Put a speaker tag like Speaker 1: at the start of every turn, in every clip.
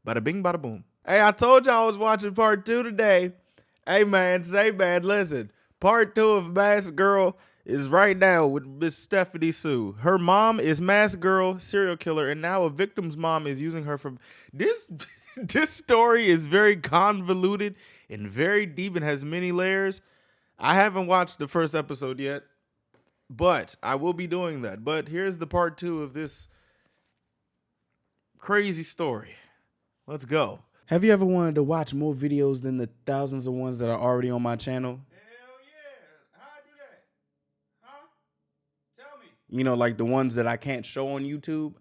Speaker 1: Bada bing, bada boom. Hey, I told y'all I was watching part 2 today. Hey, man, listen. Part 2 of Masked Girl is right now with Miss Stephanie Sue. Her mom is Masked Girl, serial killer, and now a victim's mom is using her from... This story is very convoluted and very deep and has many layers. I haven't watched the first episode yet, but I will be doing that. But here's the part 2 of this crazy story. Let's go. Have you ever wanted to watch more videos than the thousands of ones that are already on my channel? Hell yeah. How I do that? Huh? Tell me. You know, like the ones that I can't show on YouTube?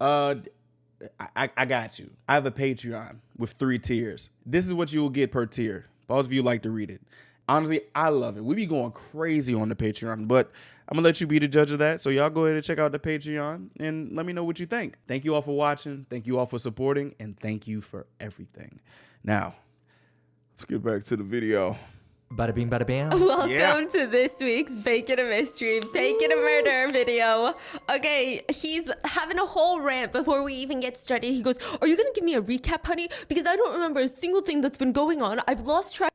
Speaker 1: I got you. I have a Patreon with 3 tiers. This is what you will get per tier. Those of you like to read it. Honestly, I love it. We be going crazy on the Patreon, but I'm going to let you be the judge of that. So y'all go ahead and check out the Patreon and let me know what you think. Thank you all for watching. Thank you all for supporting. And thank you for everything. Now, let's get back to the video.
Speaker 2: Bada bing, bada bam.
Speaker 3: Welcome to this week's Bacon a Mystery, Bacon a Murder video. Okay, he's having a whole rant before we even get started. He goes, are you going to give me a recap, honey? Because I don't remember a single thing that's been going on. I've lost track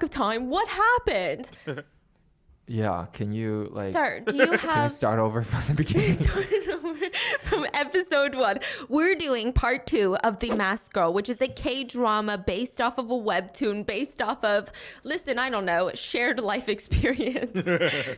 Speaker 3: of time. What happened?
Speaker 2: Yeah, can you
Speaker 3: Sir, do you have...
Speaker 2: Can you start over from the beginning?
Speaker 3: From episode 1. We're doing part 2 of The Masked Girl, which is a K-drama based off of a webtoon, based off of, listen, I don't know, shared life experience.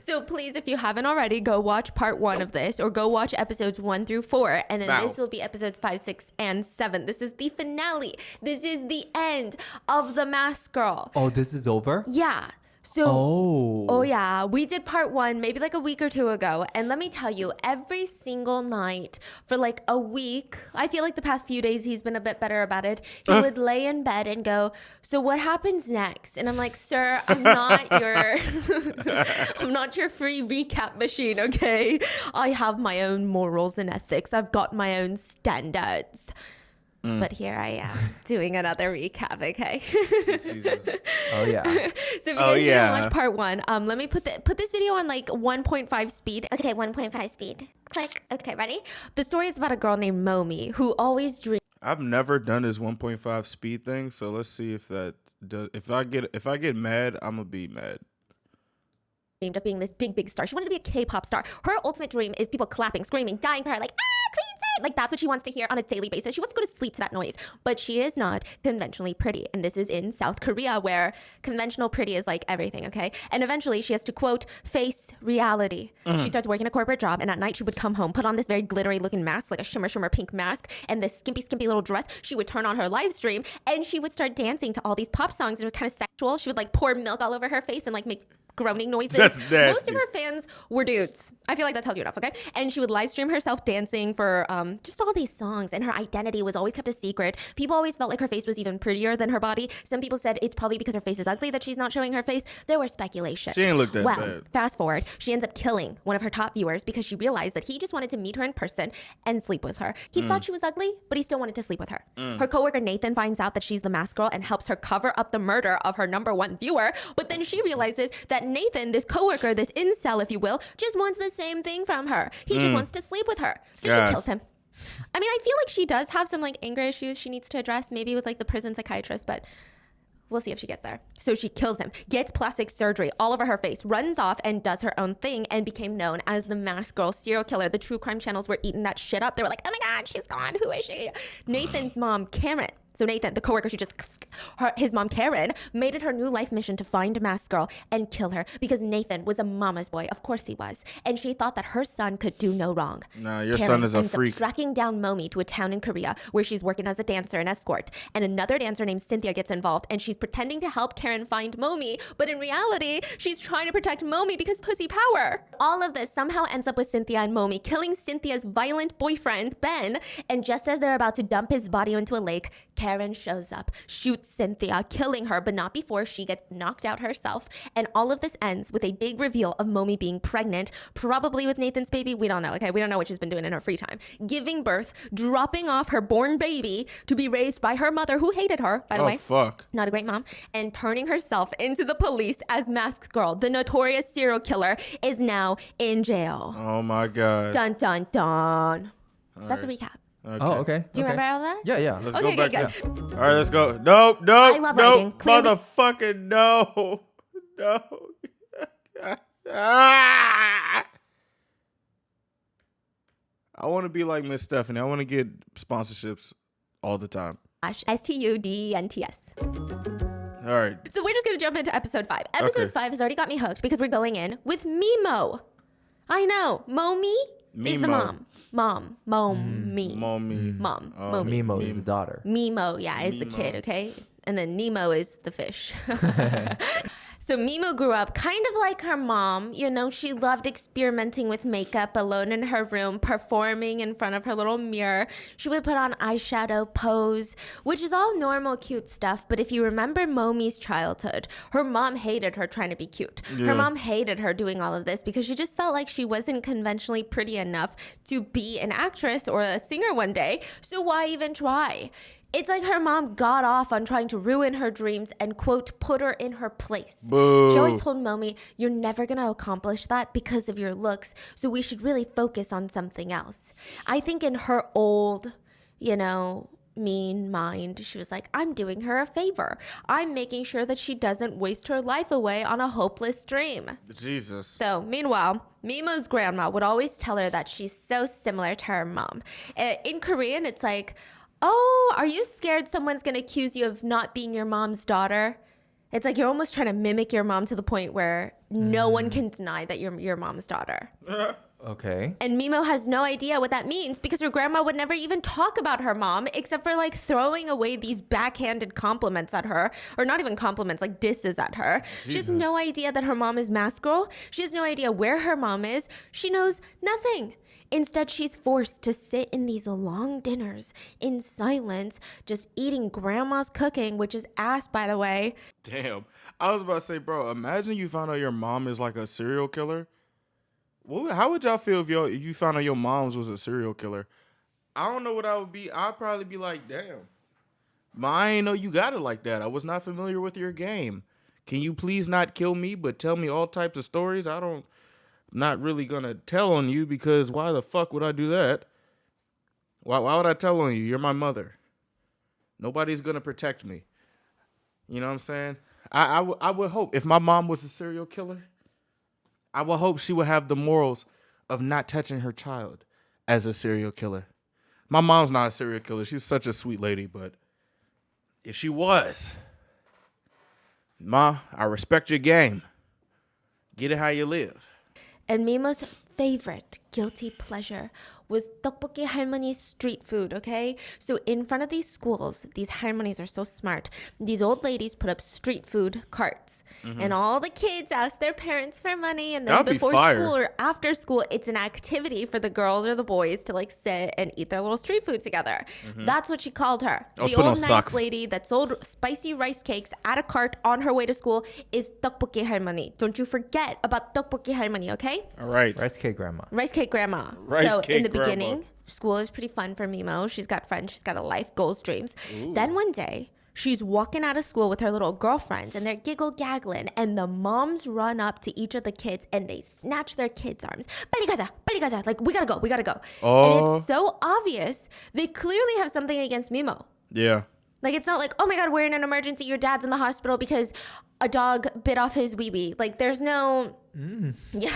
Speaker 3: So please, if you haven't already, go watch part 1 of this, or go watch episodes 1 through 4, and then this will be episodes 5, 6, and 7. This is the finale. This is the end of The Masked Girl.
Speaker 2: Oh, this is over?
Speaker 3: Yeah. So, oh yeah, we did part 1 maybe like a week or 2 ago. And let me tell you, every single night for like a week, I feel like the past few days he's been a bit better about it. He would lay in bed and go, so what happens next? And I'm like, sir, I'm not your, I'm not your free recap machine, okay? I have my own morals and ethics. I've got my own standards. But here I am doing another recap, okay?
Speaker 2: Oh, yeah.
Speaker 3: So if you guys didn't watch part 1, let me put this video on like 1.5 speed. Okay, 1.5 speed. Click. Okay, ready? The story is about a girl named Momi who always dreamed.
Speaker 1: I've never done this 1.5 speed thing, so let's see if that does. If I get mad, I'm gonna be mad.
Speaker 3: Dreamed of being this big star. She wanted to be a K-pop star. Her ultimate dream is people clapping, screaming, dying for her, like, Queen Faye! Like, that's what she wants to hear on a daily basis. She wants to go to sleep to that noise. But she is not conventionally pretty. And this is in South Korea, where conventional pretty is like everything, okay? And eventually she has to, quote, face reality. She starts working a corporate job, and at night she would come home, put on this very glittery looking mask, like a shimmer pink mask, and this skimpy little dress. She would turn on her live stream, and she would start dancing to all these pop songs. It was kind of sexual. She would like pour milk all over her face and like make groaning noises. Most of her fans were dudes. I feel like that tells you enough, okay? And she would live stream herself dancing for just all these songs, and her identity was always kept a secret. People always felt like her face was even prettier than her body. Some people said it's probably because her face is ugly that she's not showing her face. There were speculations.
Speaker 1: She ain't looked that bad.
Speaker 3: Fast forward, she ends up killing one of her top viewers because she realized that he just wanted to meet her in person and sleep with her. He thought she was ugly, but he still wanted to sleep with her. Her coworker Nathan finds out that she's the Masked Girl and helps her cover up the murder of her #1 viewer, but then she realizes that Nathan, this coworker, this incel, if you will, just wants the same thing from her. He just wants to sleep with her. So she kills him. I mean, I feel like she does have some like anger issues she needs to address, maybe with like the prison psychiatrist, but we'll see if she gets there. So she kills him, gets plastic surgery all over her face, runs off and does her own thing, and became known as the Masked Girl serial killer. The true crime channels were eating that shit up. They were like, oh my God, she's gone. Who is she? Nathan's mom, Karen. So Nathan, the coworker, his mom Karen, made it her new life mission to find Masked Girl and kill her because Nathan was a mama's boy. Of course he was. And she thought that her son could do no wrong.
Speaker 1: Nah, your son is a freak.
Speaker 3: Tracking down Momi to a town in Korea where she's working as a dancer and escort. And another dancer named Cynthia gets involved, and she's pretending to help Karen find Momi. But in reality, she's trying to protect Momi because pussy power. All of this somehow ends up with Cynthia and Momi killing Cynthia's violent boyfriend, Ben. And just as they're about to dump his body into a lake, Karen shows up, shoots Cynthia, killing her, but not before she gets knocked out herself. And all of this ends with a big reveal of Momi being pregnant, probably with Nathan's baby. We don't know, okay? We don't know what she's been doing in her free time. Giving birth, dropping off her born baby to be raised by her mother, who hated her, by the way.
Speaker 1: Oh, fuck.
Speaker 3: Not a great mom. And turning herself into the police as Masked Girl. The notorious serial killer is now in jail.
Speaker 1: Oh, my God.
Speaker 3: Dun, dun, dun. That's a recap.
Speaker 2: Oh, okay.
Speaker 3: Do you
Speaker 2: okay.
Speaker 3: remember all that?
Speaker 2: Yeah, yeah.
Speaker 1: Let's
Speaker 3: Okay,
Speaker 1: go back
Speaker 3: good,
Speaker 1: to. All right, let's go. Nope,
Speaker 3: I love writing.
Speaker 1: nope,
Speaker 3: Clearly-
Speaker 1: motherfucking no, no. Ah! I want to be like Miss Stephanie. I want to get sponsorships all the time.
Speaker 3: STUDNTS.
Speaker 1: All right.
Speaker 3: So we're just going to jump into episode 5. Episode
Speaker 1: Okay.
Speaker 3: 5 has already got me hooked because we're going in with Mimo. I know. Momi is the
Speaker 1: Mimo.
Speaker 3: mom. Mommy.
Speaker 1: Mommy.
Speaker 3: Mom.
Speaker 1: Oh,
Speaker 3: Momi.
Speaker 2: Mimo is the daughter.
Speaker 3: Mimo, yeah, is the
Speaker 1: Mimo.
Speaker 3: kid, okay? And then Nemo is the fish. So Mimo grew up kind of like her mom. You know, she loved experimenting with makeup alone in her room, performing in front of her little mirror. She would put on eyeshadow, pose, which is all normal, cute stuff. But if you remember Momi's childhood, her mom hated her trying to be cute.
Speaker 1: Yeah.
Speaker 3: Her mom hated her doing all of this because she just felt like she wasn't conventionally pretty enough to be an actress or a singer one day. So why even try? It's like her mom got off on trying to ruin her dreams and, quote, put her in her place.
Speaker 1: Boo.
Speaker 3: She always told Momi, you're never going to accomplish that because of your looks, so we should really focus on something else. I think in her old, mean mind, she was like, I'm doing her a favor. I'm making sure that she doesn't waste her life away on a hopeless dream.
Speaker 1: Jesus.
Speaker 3: So, meanwhile, Mimo's grandma would always tell her that she's so similar to her mom. In Korean, it's like, oh, are you scared someone's going to accuse you of not being your mom's daughter? It's like you're almost trying to mimic your mom to the point where no one can deny that you're your mom's daughter.
Speaker 2: Okay.
Speaker 3: And Mimo has no idea what that means because her grandma would never even talk about her mom except for like throwing away these backhanded compliments at her, or not even compliments, like disses at her. She has no idea that her mom is mask girl. She has no idea where her mom is. She knows nothing. Instead, she's forced to sit in these long dinners in silence, just eating grandma's cooking, which is ass, by the way.
Speaker 1: Damn. I was about to say, bro, imagine you found out your mom is like a serial killer. How would y'all feel if you found out your mom's was a serial killer? I don't know what I would be. I'd probably be like, damn. Ma, I ain't know you got it like that. I was not familiar with your game. Can you please not kill me, but tell me all types of stories? Not really gonna tell on you because why the fuck would I do that? Why would I tell on you? You're my mother. Nobody's gonna protect me. You know what I'm saying? I would hope if my mom was a serial killer, I would hope she would have the morals of not touching her child as a serial killer. My mom's not a serial killer. She's such a sweet lady, but if she was, Ma, I respect your game. Get it how you live.
Speaker 3: And Mimo's favorite guilty pleasure was tteokbokki 할머니's street food, okay? So in front of these schools, these 할머nis are so smart. These old ladies put up street food carts. And all the kids ask their parents for money. And then
Speaker 1: That'd be
Speaker 3: before
Speaker 1: fire.
Speaker 3: school or after school, it's an activity for the girls or the boys to like sit and eat their little street food together. That's what she called her.
Speaker 1: was
Speaker 3: The
Speaker 1: putting
Speaker 3: old
Speaker 1: on
Speaker 3: nice
Speaker 1: socks.
Speaker 3: lady that sold spicy rice cakes at a cart on her way to school is tteokbokki 할머니. Don't you forget about tteokbokki 할머니, okay?
Speaker 1: All right.
Speaker 2: Rice cake grandma.
Speaker 3: Rice cake grandma.
Speaker 1: Rice
Speaker 3: so
Speaker 1: cake
Speaker 3: in the
Speaker 1: grandma.
Speaker 3: beginning, school is pretty fun for Mimo. She's got friends. She's got a life, goals, dreams. Then one day, she's walking out of school with her little girlfriends and they're giggle gaggling. And the moms run up to each of the kids and they snatch their kids' arms. 빨리 가자. Like, we gotta go. And
Speaker 1: Oh.
Speaker 3: it's so obvious. They clearly have something against Mimo.
Speaker 1: Yeah.
Speaker 3: Like, it's not like, oh my God, we're in an emergency. Your dad's in the hospital because a dog bit off his wee-wee. Like, there's no... Yeah.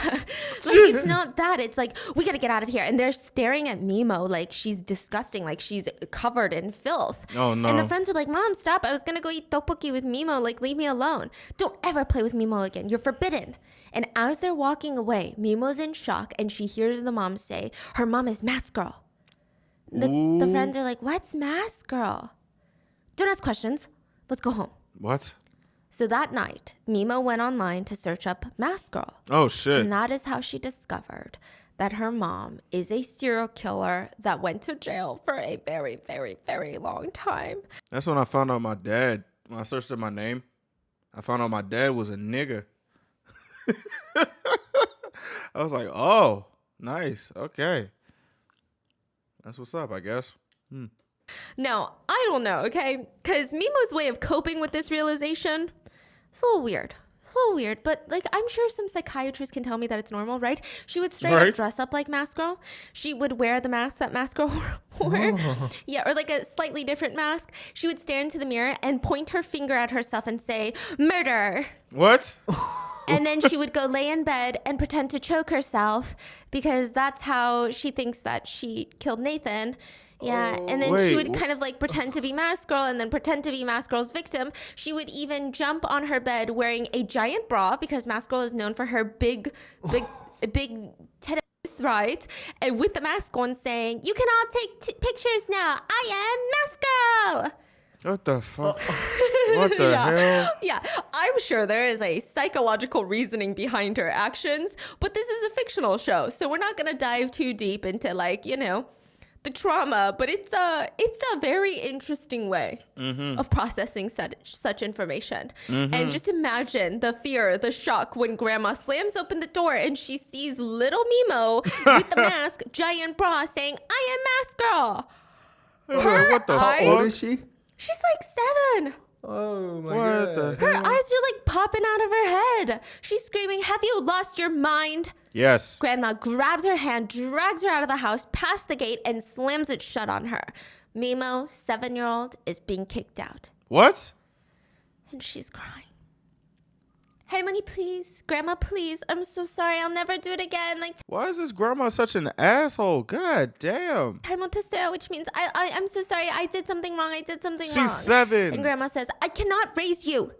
Speaker 3: Like, it's not that. It's like, we got to get out of here. And they're staring at Mimo like she's disgusting. Like, she's covered in filth.
Speaker 1: Oh, no.
Speaker 3: And the friends are like, Mom, stop. I was going to go eat tteokbokki with Mimo. Like, leave me alone. Don't ever play with Mimo again. You're forbidden. And as they're walking away, Mimo's in shock. And she hears the mom say, her mom is mask girl. The friends are like, what's mask girl? Don't ask questions. Let's go home.
Speaker 1: What?
Speaker 3: So that night, Mimo went online to search up Mask Girl.
Speaker 1: Oh, shit.
Speaker 3: And that is how she discovered that her mom is a serial killer that went to jail for a very, very, very long time.
Speaker 1: That's when I found out my dad, when I searched up my name, I found out my dad was a nigga. I was like, oh, nice. Okay. That's what's up, I guess.
Speaker 3: Now, I don't know, okay? Because Mimo's way of coping with this realization, it's a little weird. a little weird, but like I'm sure some psychiatrists can tell me that it's normal, right? She would straight up dress up like Mask Girl. She would wear the mask that Mask Girl wore. Yeah, or like a slightly different mask. She would stare into the mirror and point her finger at herself and say, "Murder."
Speaker 1: What?
Speaker 3: And then she would go lay in bed and pretend to choke herself because that's how she thinks that she killed Nathan. Yeah, and then she would kind of like pretend to be Mask Girl and then pretend to be Mask Girl's victim. She would even jump on her bed wearing a giant bra because Mask Girl is known for her big titties, right? And with the mask on saying, "You can all take pictures now. I am Mask Girl."
Speaker 1: What the fuck? What the hell?
Speaker 3: Yeah, I'm sure there is a psychological reasoning behind her actions, but this is a fictional show, so we're not going to dive too deep into like, you know, the trauma, but it's a very interesting way of processing such information. And just imagine the fear, the shock when grandma slams open the door and she sees little Mimo with the mask, giant bra saying, "I am Mask Girl."
Speaker 1: What the
Speaker 3: eyes-
Speaker 2: How old
Speaker 1: fuck?
Speaker 2: is she?
Speaker 3: She's like 7.
Speaker 2: Oh my
Speaker 1: What
Speaker 2: god.
Speaker 1: the
Speaker 3: Her
Speaker 1: hell?
Speaker 3: eyes are like popping out of her head. She's screaming, "Have you lost your mind?"
Speaker 1: Yes.
Speaker 3: Grandma grabs her hand, drags her out of the house, past the gate, and slams it shut on her. Mimo, 7-year-old, is being kicked out.
Speaker 1: What?
Speaker 3: And she's crying. "Harmony, please. Grandma, please. I'm so sorry. I'll never do it again. Like,
Speaker 1: Why is this grandma such an asshole? God damn.
Speaker 3: Harmon Teseo," which means I'm so sorry. I did something wrong. I did something wrong.
Speaker 1: She's 7.
Speaker 3: And Grandma says, "I cannot raise you.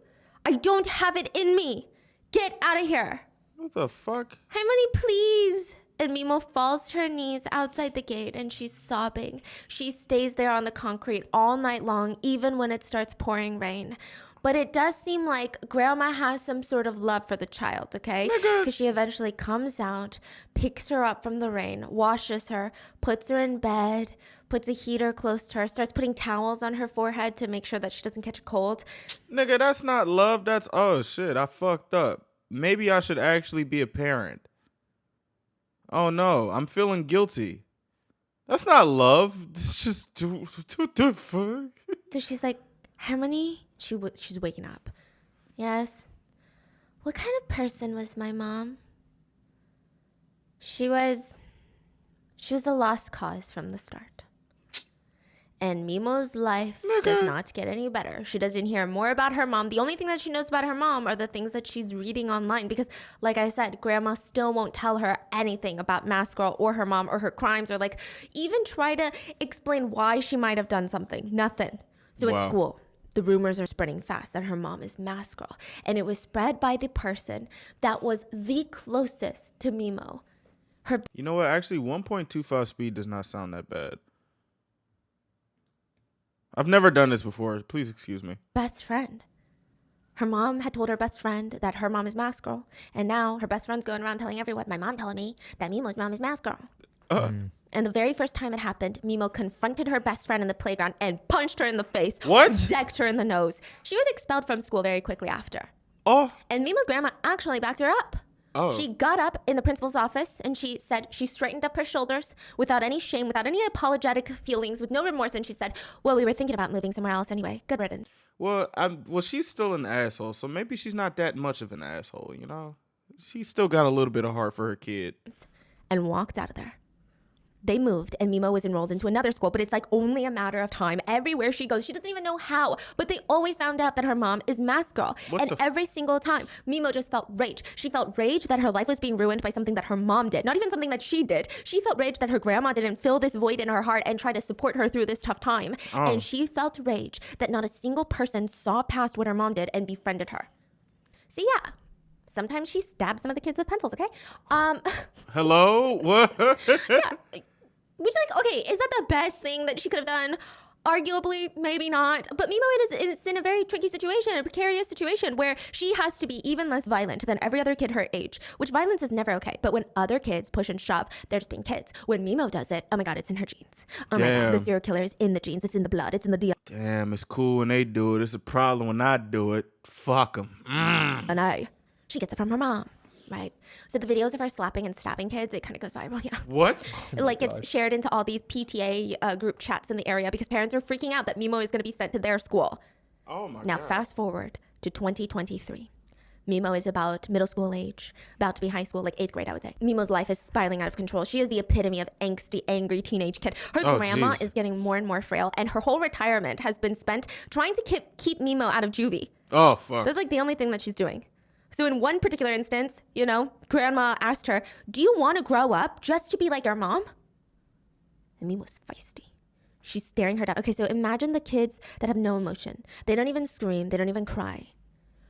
Speaker 3: I don't have it in me. Get out of here.
Speaker 1: What the fuck?
Speaker 3: Harmony, please." And Mimo falls to her knees outside the gate and she's sobbing. She stays there on the concrete all night long, even when it starts pouring rain. But it does seem like Grandma has some sort of love for the child, okay? Because she eventually comes out, picks her up from the rain, washes her, puts her in bed, puts a heater close to her, starts putting towels on her forehead to make sure that she doesn't catch a cold.
Speaker 1: Nigga, that's not love. That's, oh shit, I fucked up. Maybe I should actually be a parent. Oh no, I'm feeling guilty. That's not love. It's just, what the fuck?
Speaker 3: So she's like, "Harmony?" She's waking up. "Yes." "What kind of person was my mom?" She was a lost cause from the start. And Mimo's life does not get any better. She doesn't hear more about her mom. The only thing that she knows about her mom are the things that she's reading online. Because, like I said, Grandma still won't tell her anything about Mask Girl or her mom or her crimes or like even try to explain why she might have done something. Nothing. So
Speaker 1: Wow.
Speaker 3: at school, the rumors are spreading fast that her mom is Mask Girl. And it was spread by the person that was the closest to Mimo. Her
Speaker 1: You know what? Actually, 1.25 speed does not sound that bad. I've never done this before. Please excuse me.
Speaker 3: best friend. Her mom had told her best friend that her mom is Mask Girl. And now her best friend's going around telling everyone, "My mom told me that Mimo's mom is Mask Girl." And the very first time it happened, Mimo confronted her best friend in the playground and punched her in the face.
Speaker 1: What?
Speaker 3: Decked her in the nose. She was expelled from school very quickly after.
Speaker 1: Oh.
Speaker 3: And Mimo's grandma actually backed her up.
Speaker 1: Oh.
Speaker 3: She got up in the principal's office and she said she straightened up her shoulders without any shame, without any apologetic feelings, with no remorse. And she said, "Well, we were thinking about moving somewhere else anyway. Good riddance."
Speaker 1: Well, she's still an asshole, so maybe she's not that much of an asshole, you know? She's still got a little bit of heart for her kid.
Speaker 3: And walked out of there. They moved and Mimo was enrolled into another school, but it's like only a matter of time. Everywhere she goes, she doesn't even know how, but they always found out that her mom is Mask Girl. And every single time, Mimo just felt rage. She felt rage that her life was being ruined by something that her mom did, not even something that she did. She felt rage that her grandma didn't fill this void in her heart and try to support her through this tough time. And she felt rage that not a single person saw past what her mom did and befriended her. So yeah. Sometimes she stabs some of the kids with pencils, okay?
Speaker 1: Hello? What?
Speaker 3: Which, like, okay, is that the best thing that she could have done? Arguably, maybe not. But Mimo is in a very tricky situation, a precarious situation where she has to be even less violent than every other kid her age, which violence is never okay. But when other kids push and shove, they're just being kids. When Mimo does it, oh my God, it's in her genes. Oh my God, the serial killer is in the genes. It's in the blood. It's in the DNA.
Speaker 1: Damn, it's cool when they do it. It's a problem when I do it. Fuck them.
Speaker 3: And she gets it from her mom. Right. So the videos of her slapping and stabbing kids, it kind of goes viral. Yeah.
Speaker 1: What?
Speaker 3: Like it's shared into all these PTA group chats in the area because parents are freaking out that Mimo is going to be sent to their school.
Speaker 1: Oh my
Speaker 3: Now
Speaker 1: God.
Speaker 3: fast forward to 2023. Mimo is about middle school age, about to be high school, like 8th grade, I would say. Mimo's life is spiraling out of control. She is the epitome of angsty, angry teenage kid. Her grandma
Speaker 1: jeez.
Speaker 3: is getting more and more frail, and her whole retirement has been spent trying to keep Mimo out of juvie.
Speaker 1: Oh, fuck.
Speaker 3: That's like the only thing that she's doing. So in one particular instance, grandma asked her, do you want to grow up just to be like your mom? And Mimo's feisty. She's staring her down. Okay, so imagine the kids that have no emotion. They don't even scream. They don't even cry.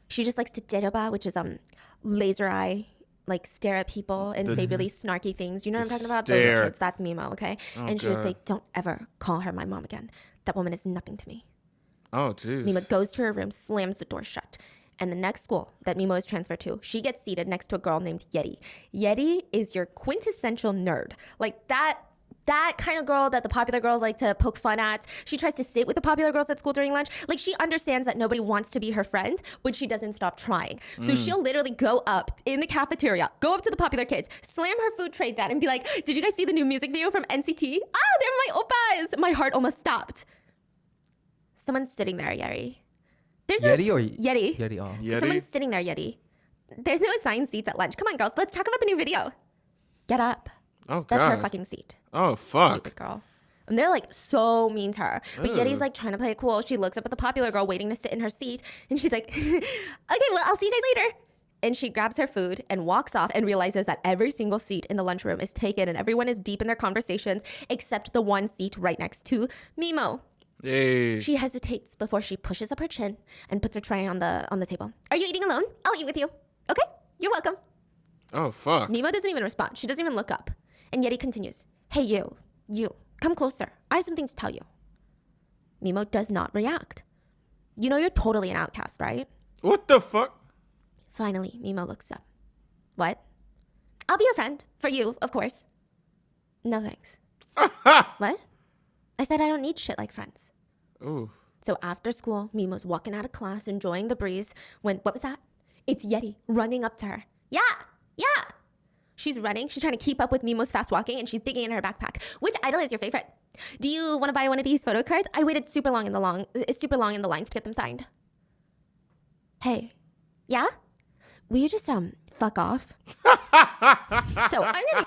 Speaker 3: She just likes to dedoba, which is laser eye, like stare at people and say really snarky things. You know what I'm talking about?
Speaker 1: Stare.
Speaker 3: Those kids, that's Mimo, okay?
Speaker 1: Oh,
Speaker 3: and she would
Speaker 1: God.
Speaker 3: say, don't ever call her my mom again. That woman is nothing to me.
Speaker 1: Oh, jeez.
Speaker 3: Mimo goes to her room, slams the door shut. And the next school that Mimo is transferred to, she gets seated next to a girl named Yeti. Yeti is your quintessential nerd. Like that kind of girl that the popular girls like to poke fun at. She tries to sit with the popular girls at school during lunch. Like, she understands that nobody wants to be her friend, but she doesn't stop trying. So she'll literally go up in the cafeteria, go up to the popular kids, slam her food tray down and be like, did you guys see the new music video from NCT? Ah, they're my oppas. My heart almost stopped. Someone's sitting there, Yeti. There's
Speaker 2: Yeti
Speaker 3: no,
Speaker 2: or
Speaker 3: Yeti.
Speaker 2: Yeti? Oh.
Speaker 1: Yeti?
Speaker 3: Someone's sitting there, Yeti. There's no assigned seats at lunch. Come on, girls. Let's talk about the new video. Get up.
Speaker 1: Oh,
Speaker 3: That's
Speaker 1: God.
Speaker 3: her fucking seat.
Speaker 1: Oh, fuck.
Speaker 3: Stupid girl. And they're like so mean to her. But Yeti's like trying to play it cool. She looks up at the popular girl waiting to sit in her seat. And she's like, okay, well, I'll see you guys later. And she grabs her food and walks off and realizes that every single seat in the lunchroom is taken and everyone is deep in their conversations except the one seat right next to Mimo.
Speaker 1: Hey.
Speaker 3: She hesitates before she pushes up her chin and puts her tray on the table. Are you eating alone? I'll eat with you. Okay, you're welcome.
Speaker 1: Oh, fuck.
Speaker 3: Mimo doesn't even respond. She doesn't even look up. And Yeti continues, hey, you, come closer. I have something to tell you. Mimo does not react. You know you're totally an outcast, right?
Speaker 1: What the fuck?
Speaker 3: Finally, Mimo looks up. What? I'll be your friend. For you, of course. No thanks. What? I said I don't need shit like friends.
Speaker 1: Ooh.
Speaker 3: So after school, Mimo's walking out of class, enjoying the breeze, when, what was that? It's Yeti running up to her. Yeah. She's running. She's trying to keep up with Mimo's fast walking, and she's digging in her backpack. Which idol is your favorite? Do you want to buy one of these photo cards? I waited super long in the lines to get them signed. Hey. Yeah? Will you just, fuck off? So I'm gonna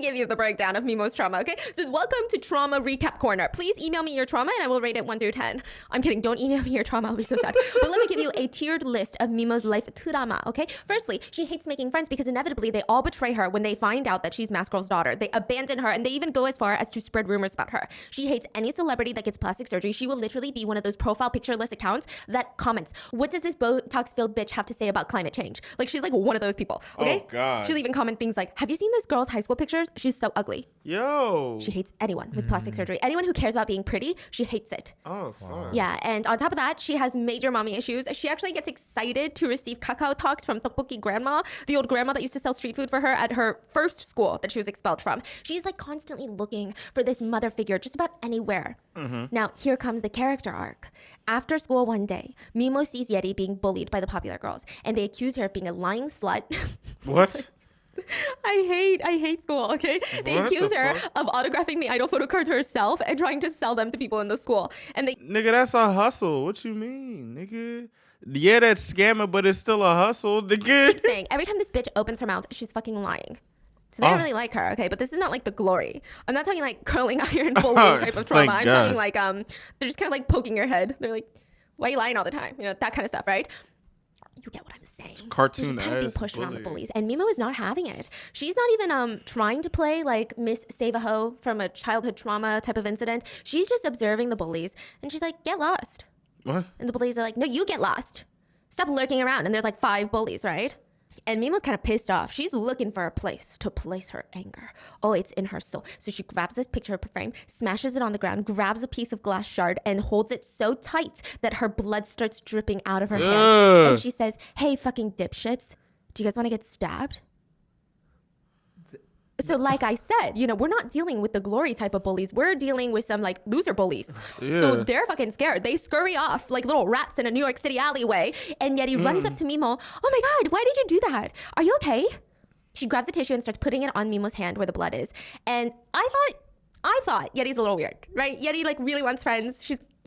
Speaker 3: give you the breakdown of Mimo's trauma, okay? So welcome to Trauma Recap Corner. Please email me your trauma and I will rate it 1 through 10. I'm kidding. Don't email me your trauma. I'll be so sad. But let me give you a tiered list of Mimo's life trauma, okay? Firstly, she hates making friends because inevitably they all betray her when they find out that she's Mask Girl's daughter. They abandon her and they even go as far as to spread rumors about her. She hates any celebrity that gets plastic surgery. She will literally be one of those profile pictureless accounts that comments, what does this Botox-filled bitch have to say about climate change? Like, she's like one of those people, okay?
Speaker 1: Oh, God.
Speaker 3: She'll even comment things like, have you seen this girl's high school pictures? She's so ugly.
Speaker 1: Yo.
Speaker 3: She hates anyone with plastic surgery. Anyone who cares about being pretty, she hates it.
Speaker 1: Oh, fuck.
Speaker 3: Yeah, and on top of that, she has major mommy issues. She actually gets excited to receive kakao talks from Tteokbokki grandma, the old grandma that used to sell street food for her at her first school that she was expelled from. She's like constantly looking for this mother figure just about anywhere. Now, here comes the character arc. After school one day, Mimo sees Yeti being bullied by the popular girls, and they accuse her of being a lying slut.
Speaker 1: What?
Speaker 3: I hate school, okay? They
Speaker 1: What
Speaker 3: accuse
Speaker 1: the
Speaker 3: her
Speaker 1: fuck?
Speaker 3: of autographing the idol photo cards herself and trying to sell them to people in the school. And they
Speaker 1: Nigga, that's a hustle. What you mean, nigga? Yeah, that's scamming, but it's still a hustle, nigga.
Speaker 3: keep saying every time this bitch opens her mouth, she's fucking lying. So they don't really like her, okay? But this is not like the glory. I'm not talking like curling iron bullying type of trauma.
Speaker 1: Thank
Speaker 3: I'm
Speaker 1: God.
Speaker 3: talking like they're just kind of like poking your head. They're like, why are you lying all the time? You know, that kind of stuff, right? You get what I'm saying.
Speaker 1: Cartoon
Speaker 3: She's just kind of being
Speaker 1: ass
Speaker 3: pushed around the
Speaker 1: bully.
Speaker 3: bullies, and Mimo is not having it. She's not even trying to play like Miss Save a Ho from a childhood trauma type of incident. She's just observing the bullies, and she's like, "Get lost."
Speaker 1: What?
Speaker 3: And the bullies are like, "No, you get lost. Stop lurking around." And there's like 5 bullies, right? And Mimo's kind of pissed off. She's looking for a place to place her anger. Oh, it's in her soul. So she grabs this picture frame, smashes it on the ground, grabs a piece of glass shard, and holds it so tight that her blood starts dripping out of her hand.
Speaker 1: Ugh.
Speaker 3: And she says, hey, fucking dipshits, do you guys want to get stabbed? So like I said, you know, we're not dealing with the glory type of bullies. We're dealing with some like loser bullies.
Speaker 1: Yeah.
Speaker 3: So they're fucking scared. They scurry off like little rats in a New York City alleyway. And Yeti runs up to Mimo. Oh my God, why did you do that? Are you okay? She grabs a tissue and starts putting it on Mimo's hand where the blood is. And I thought Yeti's a little weird, right? Yeti like really wants friends.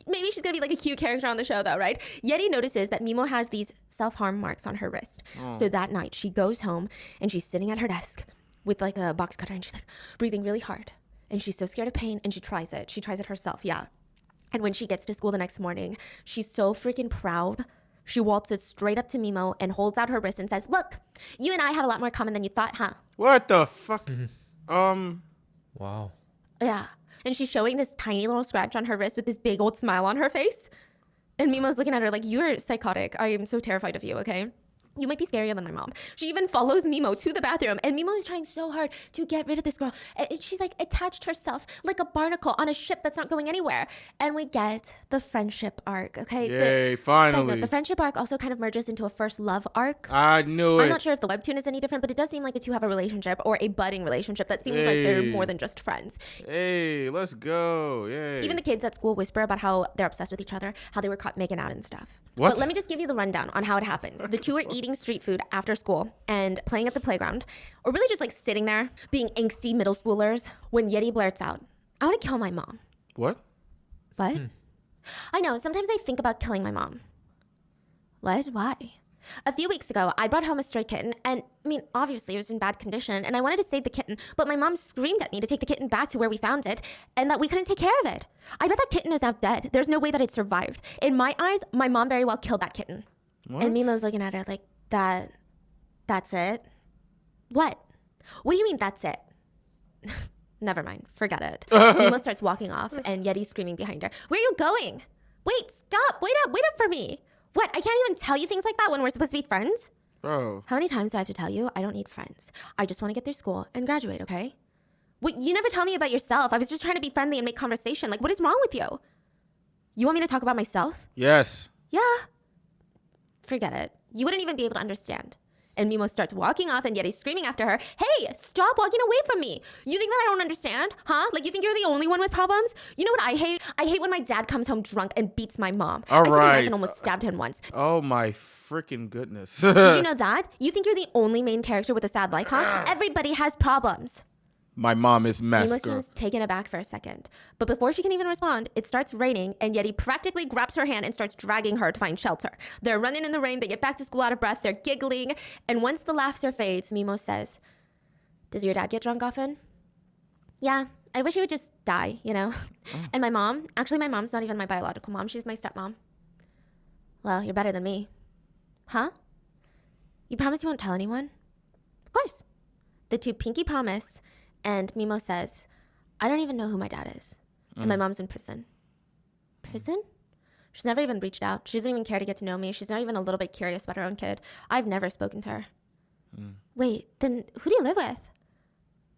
Speaker 3: maybe she's gonna be like a cute character on the show though, right? Yeti notices that Mimo has these self-harm marks on her wrist. So that night she goes home and she's sitting at her desk with like a box cutter and she's like breathing really hard. And she's so scared of pain and she tries it. She tries it herself, yeah. And when she gets to school the next morning, she's so freaking proud. She waltzes straight up to Mimo and holds out her wrist and says, "Look, you and I have a lot more in common than you thought, huh?"
Speaker 1: What the fuck?
Speaker 2: Wow.
Speaker 3: Yeah. And she's showing this tiny little scratch on her wrist with this big old smile on her face. And Mimo's looking at her like, "You're psychotic. I am so terrified of you, okay? You might be scarier than my mom." She even follows Mimo to the bathroom. And Mimo is trying so hard to get rid of this girl. And she's like attached herself like a barnacle on a ship that's not going anywhere. And we get the friendship arc, okay?
Speaker 1: Yay,
Speaker 3: Side
Speaker 1: finally.
Speaker 3: note, the friendship arc also kind of merges into a first love arc.
Speaker 1: I knew it.
Speaker 3: I'm not sure if the webtoon is any different, but it does seem like the two have a relationship or a budding relationship that seems like they're more than just friends.
Speaker 1: Hey, let's go. Yay.
Speaker 3: Even the kids at school whisper about how they're obsessed with each other, how they were caught making out and stuff.
Speaker 1: What?
Speaker 3: But let me just give you the rundown on how it happens. The two are eating street food after school and playing at the playground, or really just like sitting there being angsty middle schoolers when Yeti blurts out, "I want to kill my mom."
Speaker 1: What?
Speaker 3: What? I know, sometimes I think about killing my mom. What? Why? A few weeks ago, I brought home a stray kitten, and I mean, obviously it was in bad condition, and I wanted to save the kitten, but my mom screamed at me to take the kitten back to where we found it, and that we couldn't take care of it. I bet that kitten is now dead. There's no way that it survived. In my eyes, my mom very well killed that kitten.
Speaker 1: What?
Speaker 3: And Mimo's looking at her like, that's it? What? What do you mean that's it? Never mind, forget it. Mimo starts walking off, and Yeti's screaming behind her, "Where are you going? Wait, stop, wait up for me." What, I can't even tell you things like that when we're supposed to be friends?
Speaker 1: Bro.
Speaker 3: How many times do I have to tell you I don't need friends? I just want to get through school and graduate, okay? Wait, you never tell me about yourself. I was just trying to be friendly and make conversation. Like, what is wrong with you? You want me to talk about myself?
Speaker 1: Yes.
Speaker 3: Yeah. Forget it. You wouldn't even be able to understand. And Mimo starts walking off and Yeti's screaming after her, "Hey, stop walking away from me. You think that I don't understand? Huh? Like you think you're the only one with problems? You know what I hate? I hate when my dad comes home drunk and beats my mom.
Speaker 1: All
Speaker 3: I took a knife
Speaker 1: right.
Speaker 3: and almost stabbed him once.
Speaker 1: Oh my freaking goodness.
Speaker 3: Did you know that? You think you're the only main character with a sad life, huh? Everybody has problems."
Speaker 1: My mom is
Speaker 3: Mimo
Speaker 1: massacre.
Speaker 3: seems taken aback for a second. But before she can even respond, it starts raining, and Yeti practically grabs her hand and starts dragging her to find shelter. They're running in the rain, they get back to school out of breath, they're giggling, and once the laughter fades, Mimo says, "Does your dad get drunk often?" "Yeah, I wish he would just die, you know?" "And my mom? Actually, my mom's not even my biological mom, she's my stepmom." "Well, you're better than me." "Huh? You promise you won't tell anyone?" "Of course." The two pinky promise, and Mimo says, "I don't even know who my dad is. And my mom's in prison." Prison? She's never even reached out. She doesn't even care to get to know me. She's not even a little bit curious about her own kid. I've never spoken to her. Wait, then who do you live with?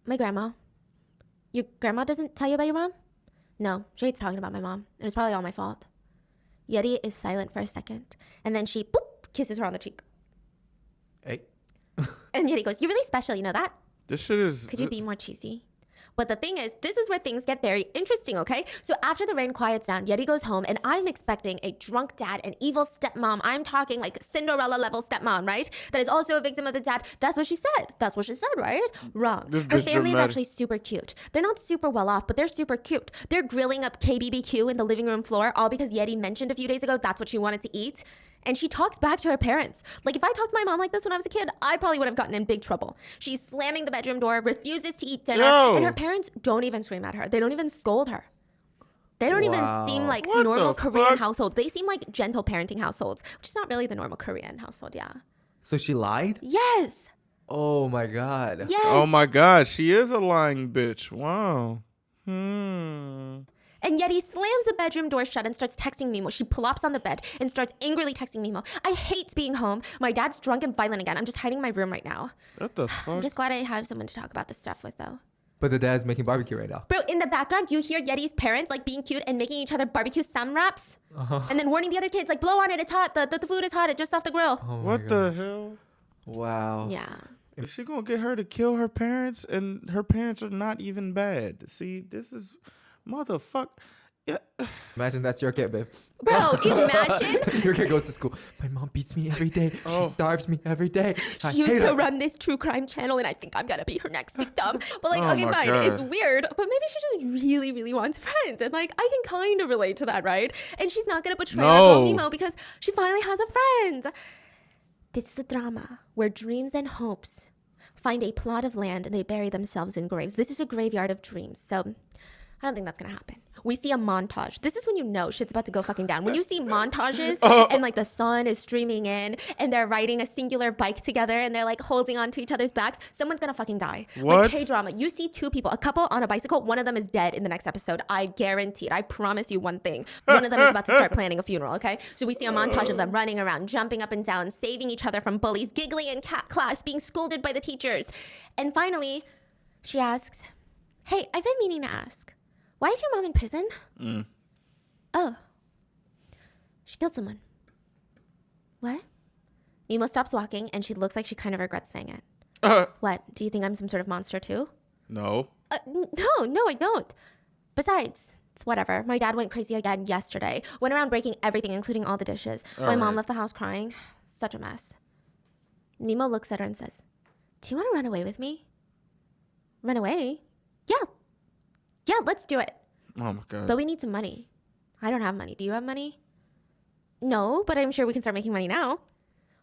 Speaker 3: My grandma. Your grandma doesn't tell you about your mom? No, she hates talking about my mom. And it's probably all my fault. Yeti is silent for a second. And then she, boop, kisses her on the cheek.
Speaker 2: Hey.
Speaker 3: And Yeti goes, "You're really special, you know that?
Speaker 1: This shit is.
Speaker 3: Could you be more cheesy?" But the thing is, this is where things get very interesting, okay? So after the rain quiets down, Yeti goes home, and I'm expecting a drunk dad, an evil stepmom. I'm talking like Cinderella level stepmom, right? That is also a victim of the dad. That's what she said. That's what she said, right? Wrong.
Speaker 1: This
Speaker 3: Her
Speaker 1: bitch
Speaker 3: family is
Speaker 1: dramatic.
Speaker 3: actually super cute. They're not super well off, but they're super cute. They're grilling up KBBQ in the living room floor, all because Yeti mentioned a few days ago that's what she wanted to eat. And she talks back to her parents. Like, if I talked to my mom like this when I was a kid, I probably would have gotten in big trouble. She's slamming the bedroom door, refuses to eat dinner,
Speaker 1: Yo.
Speaker 3: and her parents don't even scream at her. They don't even scold her. They don't even seem like
Speaker 1: What
Speaker 3: normal
Speaker 1: the
Speaker 3: Korean
Speaker 1: fuck?
Speaker 3: households. They seem like gentle parenting households, which is not really the normal Korean household, yeah.
Speaker 2: So she lied?
Speaker 3: Yes.
Speaker 2: Oh my god.
Speaker 3: Yes.
Speaker 1: Oh my god, she is a lying bitch. Wow.
Speaker 3: And yet he slams the bedroom door shut and starts texting Mimo. She plops on the bed and starts angrily texting Mimo. "I hate being home. My dad's drunk and violent again. I'm just hiding in my room right now."
Speaker 1: What the
Speaker 3: I'm
Speaker 1: fuck?
Speaker 3: just glad I have someone to talk about this stuff with, though.
Speaker 2: But the dad's making barbecue right now.
Speaker 3: Bro, in the background, you hear Yeti's parents like being cute and making each other barbecue salmon wraps. And then warning the other kids, like, "Blow on it, it's hot. The food is hot, it's just off the grill."
Speaker 2: Oh my
Speaker 1: What the hell?
Speaker 2: Wow.
Speaker 3: Yeah.
Speaker 1: Is she gonna get her to kill her parents? And her parents are not even bad. See, this is motherfuck. Yeah,
Speaker 2: Imagine that's your kid, babe.
Speaker 3: Bro, imagine.
Speaker 2: Your kid goes to school. My mom beats me every day. She starves me every day. I
Speaker 3: She used
Speaker 2: hate
Speaker 3: to
Speaker 2: her.
Speaker 3: run this true crime channel, and I think I'm gonna be her next victim. But like,
Speaker 1: Oh
Speaker 3: okay,
Speaker 1: my
Speaker 3: fine,
Speaker 1: God.
Speaker 3: it's weird, but maybe she just really, really wants friends, and like, I can kind of relate to that, right? And she's not gonna betray our girl
Speaker 1: No.
Speaker 3: Nemo because she finally has a friend. This is the drama where dreams and hopes find a plot of land and they bury themselves in graves. This is a graveyard of dreams, so I don't think that's gonna happen. We see a montage. This is when you know shit's about to go fucking down. When you see montages and like the sun is streaming in and they're riding a singular bike together and they're like holding on to each other's backs, someone's gonna fucking die.
Speaker 1: What?
Speaker 3: Like K-drama. You see two people, a couple on a bicycle, one of them is dead in the next episode. I guarantee it. I promise you one thing. One of them is about to start planning a funeral, okay? So we see a montage of them running around, jumping up and down, saving each other from bullies, giggling in class, being scolded by the teachers. And finally, she asks, hey, I've been meaning to ask, why is your mom in prison? Oh. She killed someone. What? Nemo stops walking and she looks like she kind of regrets saying it. What? Do you think I'm some sort of monster too?
Speaker 1: No.
Speaker 3: No, I don't. Besides, it's whatever. My dad went crazy again yesterday. Went around breaking everything, including all the dishes. My mom left the house crying. Such a mess. Nemo looks at her and says, do you want to run away with me? Run away? Yeah, let's do it.
Speaker 1: Oh my God.
Speaker 3: But we need some money. I don't have money. Do you have money? No, but I'm sure we can start making money now.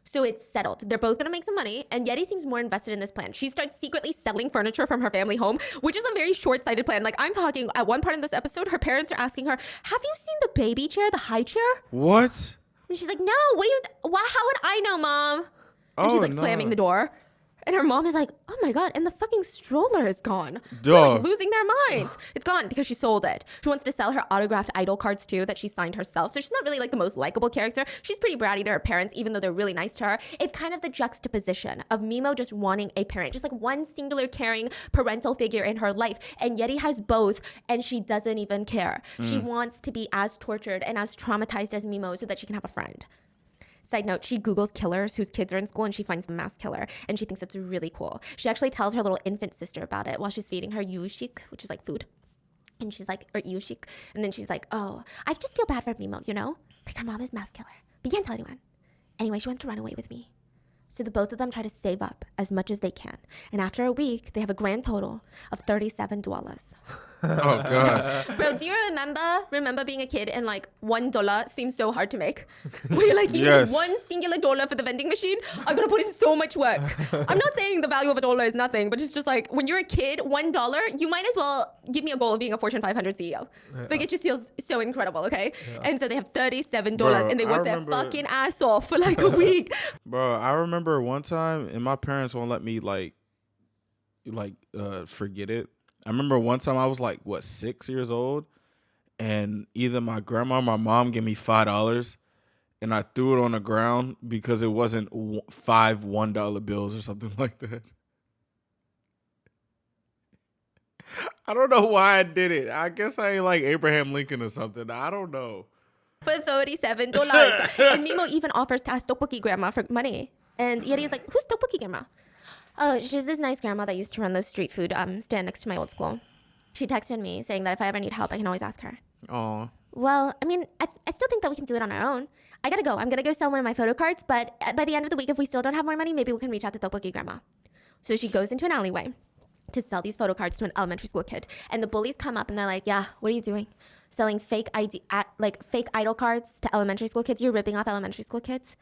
Speaker 3: So it's settled. They're both going to make some money, and Yeti seems more invested in this plan. She starts secretly selling furniture from her family home, which is a very short-sighted plan. Like, I'm talking, at one part in this episode, her parents are asking her, have you seen the baby chair, the high chair?
Speaker 1: What?
Speaker 3: And she's like, no, what do you, how would I know, Mom? And she's
Speaker 1: Oh,
Speaker 3: like
Speaker 1: no.
Speaker 3: slamming the door. And her mom is like, oh my God, and the fucking stroller is gone.
Speaker 1: Duh.
Speaker 3: They're like losing their minds. It's gone because she sold it. She wants to sell her autographed idol cards too that she signed herself. So she's not really like the most likable character. She's pretty bratty to her parents, even though they're really nice to her. It's kind of the juxtaposition of Mimo just wanting a parent, just like one singular caring parental figure in her life. And Yeti has both, and she doesn't even care. She wants to be as tortured and as traumatized as Mimo so that she can have a friend. Side note, she Googles killers whose kids are in school and she finds the mass killer and she thinks it's really cool. She actually tells her little infant sister about it while she's feeding her yushik, which is like food. And she's like, or yushik. And then she's like, oh, I just feel bad for Mimo, you know? Like her mom is mass killer. But you can't tell anyone. Anyway, she wants to run away with me. So the both of them try to save up as much as they can. And after a week, they have a grand total of $37.
Speaker 1: Oh God.
Speaker 3: Bro, do you remember being a kid and like $1 seems so hard to make? Where you're like, you need
Speaker 1: Yes.
Speaker 3: one singular dollar for the vending machine? I'm gonna put in so much work. I'm not saying the value of a dollar is nothing, but it's just like when you're a kid, $1, you might as well give me a goal of being a Fortune 500 CEO. Like it just feels so incredible, okay? And so they have $37
Speaker 1: Bro,
Speaker 3: and they
Speaker 1: I
Speaker 3: work their
Speaker 1: remember-
Speaker 3: fucking ass off for like a week.
Speaker 1: Bro, I remember one time, and my parents won't let me forget it. I remember one time I was like, 6 years old, and either my grandma or my mom gave me $5, and I threw it on the ground because it wasn't five $1 bills or something like that. I don't know why I did it. I guess I ain't like Abraham Lincoln or something. I don't know.
Speaker 3: For $37. And Mimo even offers to ask Tteokbokki grandma for money. And Yeti is like, who's Tteokbokki grandma? Oh, she's this nice grandma that used to run the street food stand next to my old school. She texted me saying that if I ever need help, I can always ask her.
Speaker 1: Oh,
Speaker 3: Well, I mean, I still think that we can do it on our own. I gotta go. I'm gonna go sell one of my photo cards, but by the end of the week, if we still don't have more money, maybe we can reach out to Tteokbokki grandma. So she goes into an alleyway to sell these photo cards to an elementary school kid. And the bullies come up and they're like, yeah, what are you doing? Selling fake idol cards to elementary school kids? You're ripping off elementary school kids?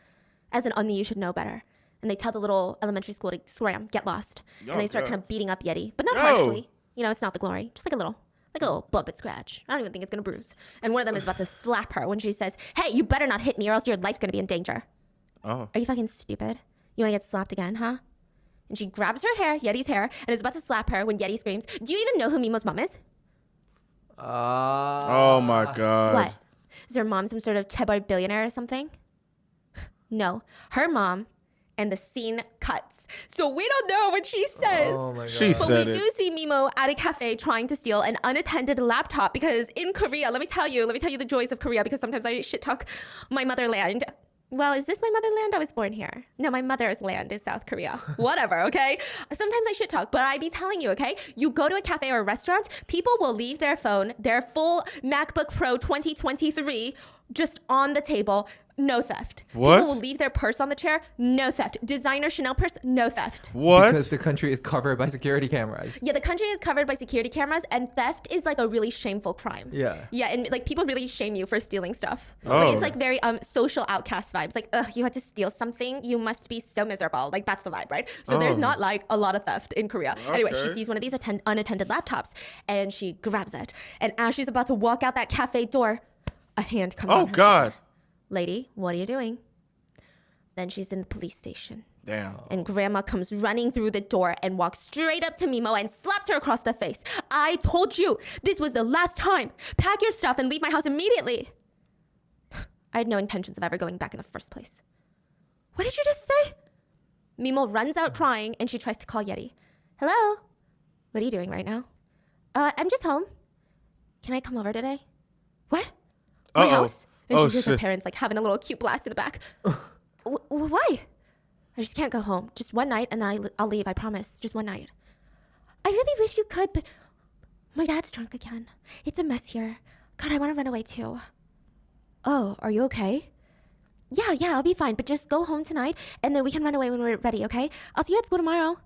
Speaker 3: As an onni, you should know better. And they tell the little elementary school to scram, get lost. And they start kind of beating up Yeti, but not harshly. You know, it's not the glory. Just like a little bump and scratch. I don't even think it's gonna bruise. And one of them is about to slap her when she says, hey, you better not hit me or else your life's gonna be in danger.
Speaker 1: Oh.
Speaker 3: Are you fucking stupid? You wanna get slapped again, huh? And she grabs her hair, Yeti's hair, and is about to slap her when Yeti screams, do you even know who Mimo's mom is?
Speaker 1: Oh my God.
Speaker 3: What? Is her mom some sort of chaebol billionaire or something? No. Her mom, and the scene cuts. So we don't know what she says.
Speaker 2: Oh my God.
Speaker 1: She
Speaker 3: But
Speaker 1: said
Speaker 3: we
Speaker 1: it.
Speaker 3: do see Mimo at a cafe trying to steal an unattended laptop because in Korea, let me tell you the joys of Korea because sometimes I shit talk my motherland. Well, is this my motherland? I was born here. No, my mother's land is South Korea. Whatever, okay? Sometimes I should talk, but I be telling you, okay? You go to a cafe or a restaurant, people will leave their phone, their full MacBook Pro 2023, just on the table. No theft.
Speaker 1: What?
Speaker 3: People will leave their purse on the chair. No theft. Designer Chanel purse. No theft.
Speaker 1: What?
Speaker 2: Because the country is covered by security cameras.
Speaker 3: Yeah, the country is covered by security cameras, and theft is like a really shameful crime.
Speaker 2: Yeah.
Speaker 3: Yeah, and like people really shame you for stealing stuff.
Speaker 1: Oh.
Speaker 3: Like, it's like very social outcast vibes. Like, ugh, you had to steal something. You must be so miserable. Like that's the vibe, right? So there's not like a lot of theft in Korea. Anyway, she
Speaker 1: Okay.
Speaker 3: sees one of these unattended laptops, and she grabs it. And as she's about to walk out that cafe door, a hand comes.
Speaker 1: Oh
Speaker 3: on her
Speaker 1: God.
Speaker 3: shoulder. Lady, what are you doing? Then she's in the police station.
Speaker 1: Damn.
Speaker 3: And grandma comes running through the door and walks straight up to Mimo and slaps her across the face. I told you, this was the last time. Pack your stuff and leave my house immediately. I had no intentions of ever going back in the first place. What did you just say? Mimo runs out crying and she tries to call Yeti. Hello? What are you doing right now? I'm just home. Can I come over today? What? My
Speaker 1: Uh-oh.
Speaker 3: house? And
Speaker 1: Oh,
Speaker 3: she hears her
Speaker 1: shit.
Speaker 3: parents like having a little cute blast in the back. Why? I just can't go home. Just one night and then I'll leave, I promise. Just one night. I really wish you could, but my dad's drunk again. It's a mess here. God, I want to run away too. Oh, are you okay? Yeah, I'll be fine, but just go home tonight and then we can run away when we're ready, okay? I'll see you at school tomorrow.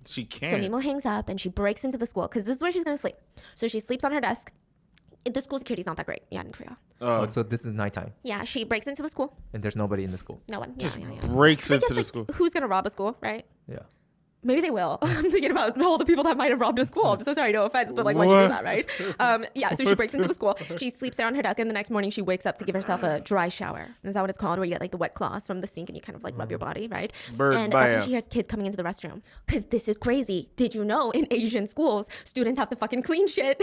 Speaker 1: She
Speaker 3: So
Speaker 1: can't.
Speaker 3: Mimo hangs up and she breaks into the school because this is where she's going to sleep. So she sleeps on her desk. The school security's not that great, in Korea.
Speaker 2: Oh, so this is nighttime,
Speaker 3: Yeah, she breaks into the school.
Speaker 2: and there's nobody in the school.
Speaker 3: No one.
Speaker 1: Just
Speaker 3: yeah.
Speaker 1: breaks
Speaker 3: I
Speaker 1: into
Speaker 3: guess,
Speaker 1: the
Speaker 3: like,
Speaker 1: school.
Speaker 3: who's going to rob a school, right?
Speaker 2: Yeah.
Speaker 3: Maybe they will. I'm thinking about all the people that might have robbed a school. I'm so sorry, no offense, but like when you do
Speaker 1: What?
Speaker 3: that, right? Yeah, so she breaks into the school. She sleeps there on her desk, and the next morning she wakes up to give herself a dry shower. Is that what it's called? Where you get like the wet cloths from the sink and you kind of like rub your body, right?
Speaker 1: Bird
Speaker 3: And that's when
Speaker 1: bath.
Speaker 3: she hears kids coming into the restroom. Because this is crazy. Did you know in Asian schools, students have to fucking clean shit?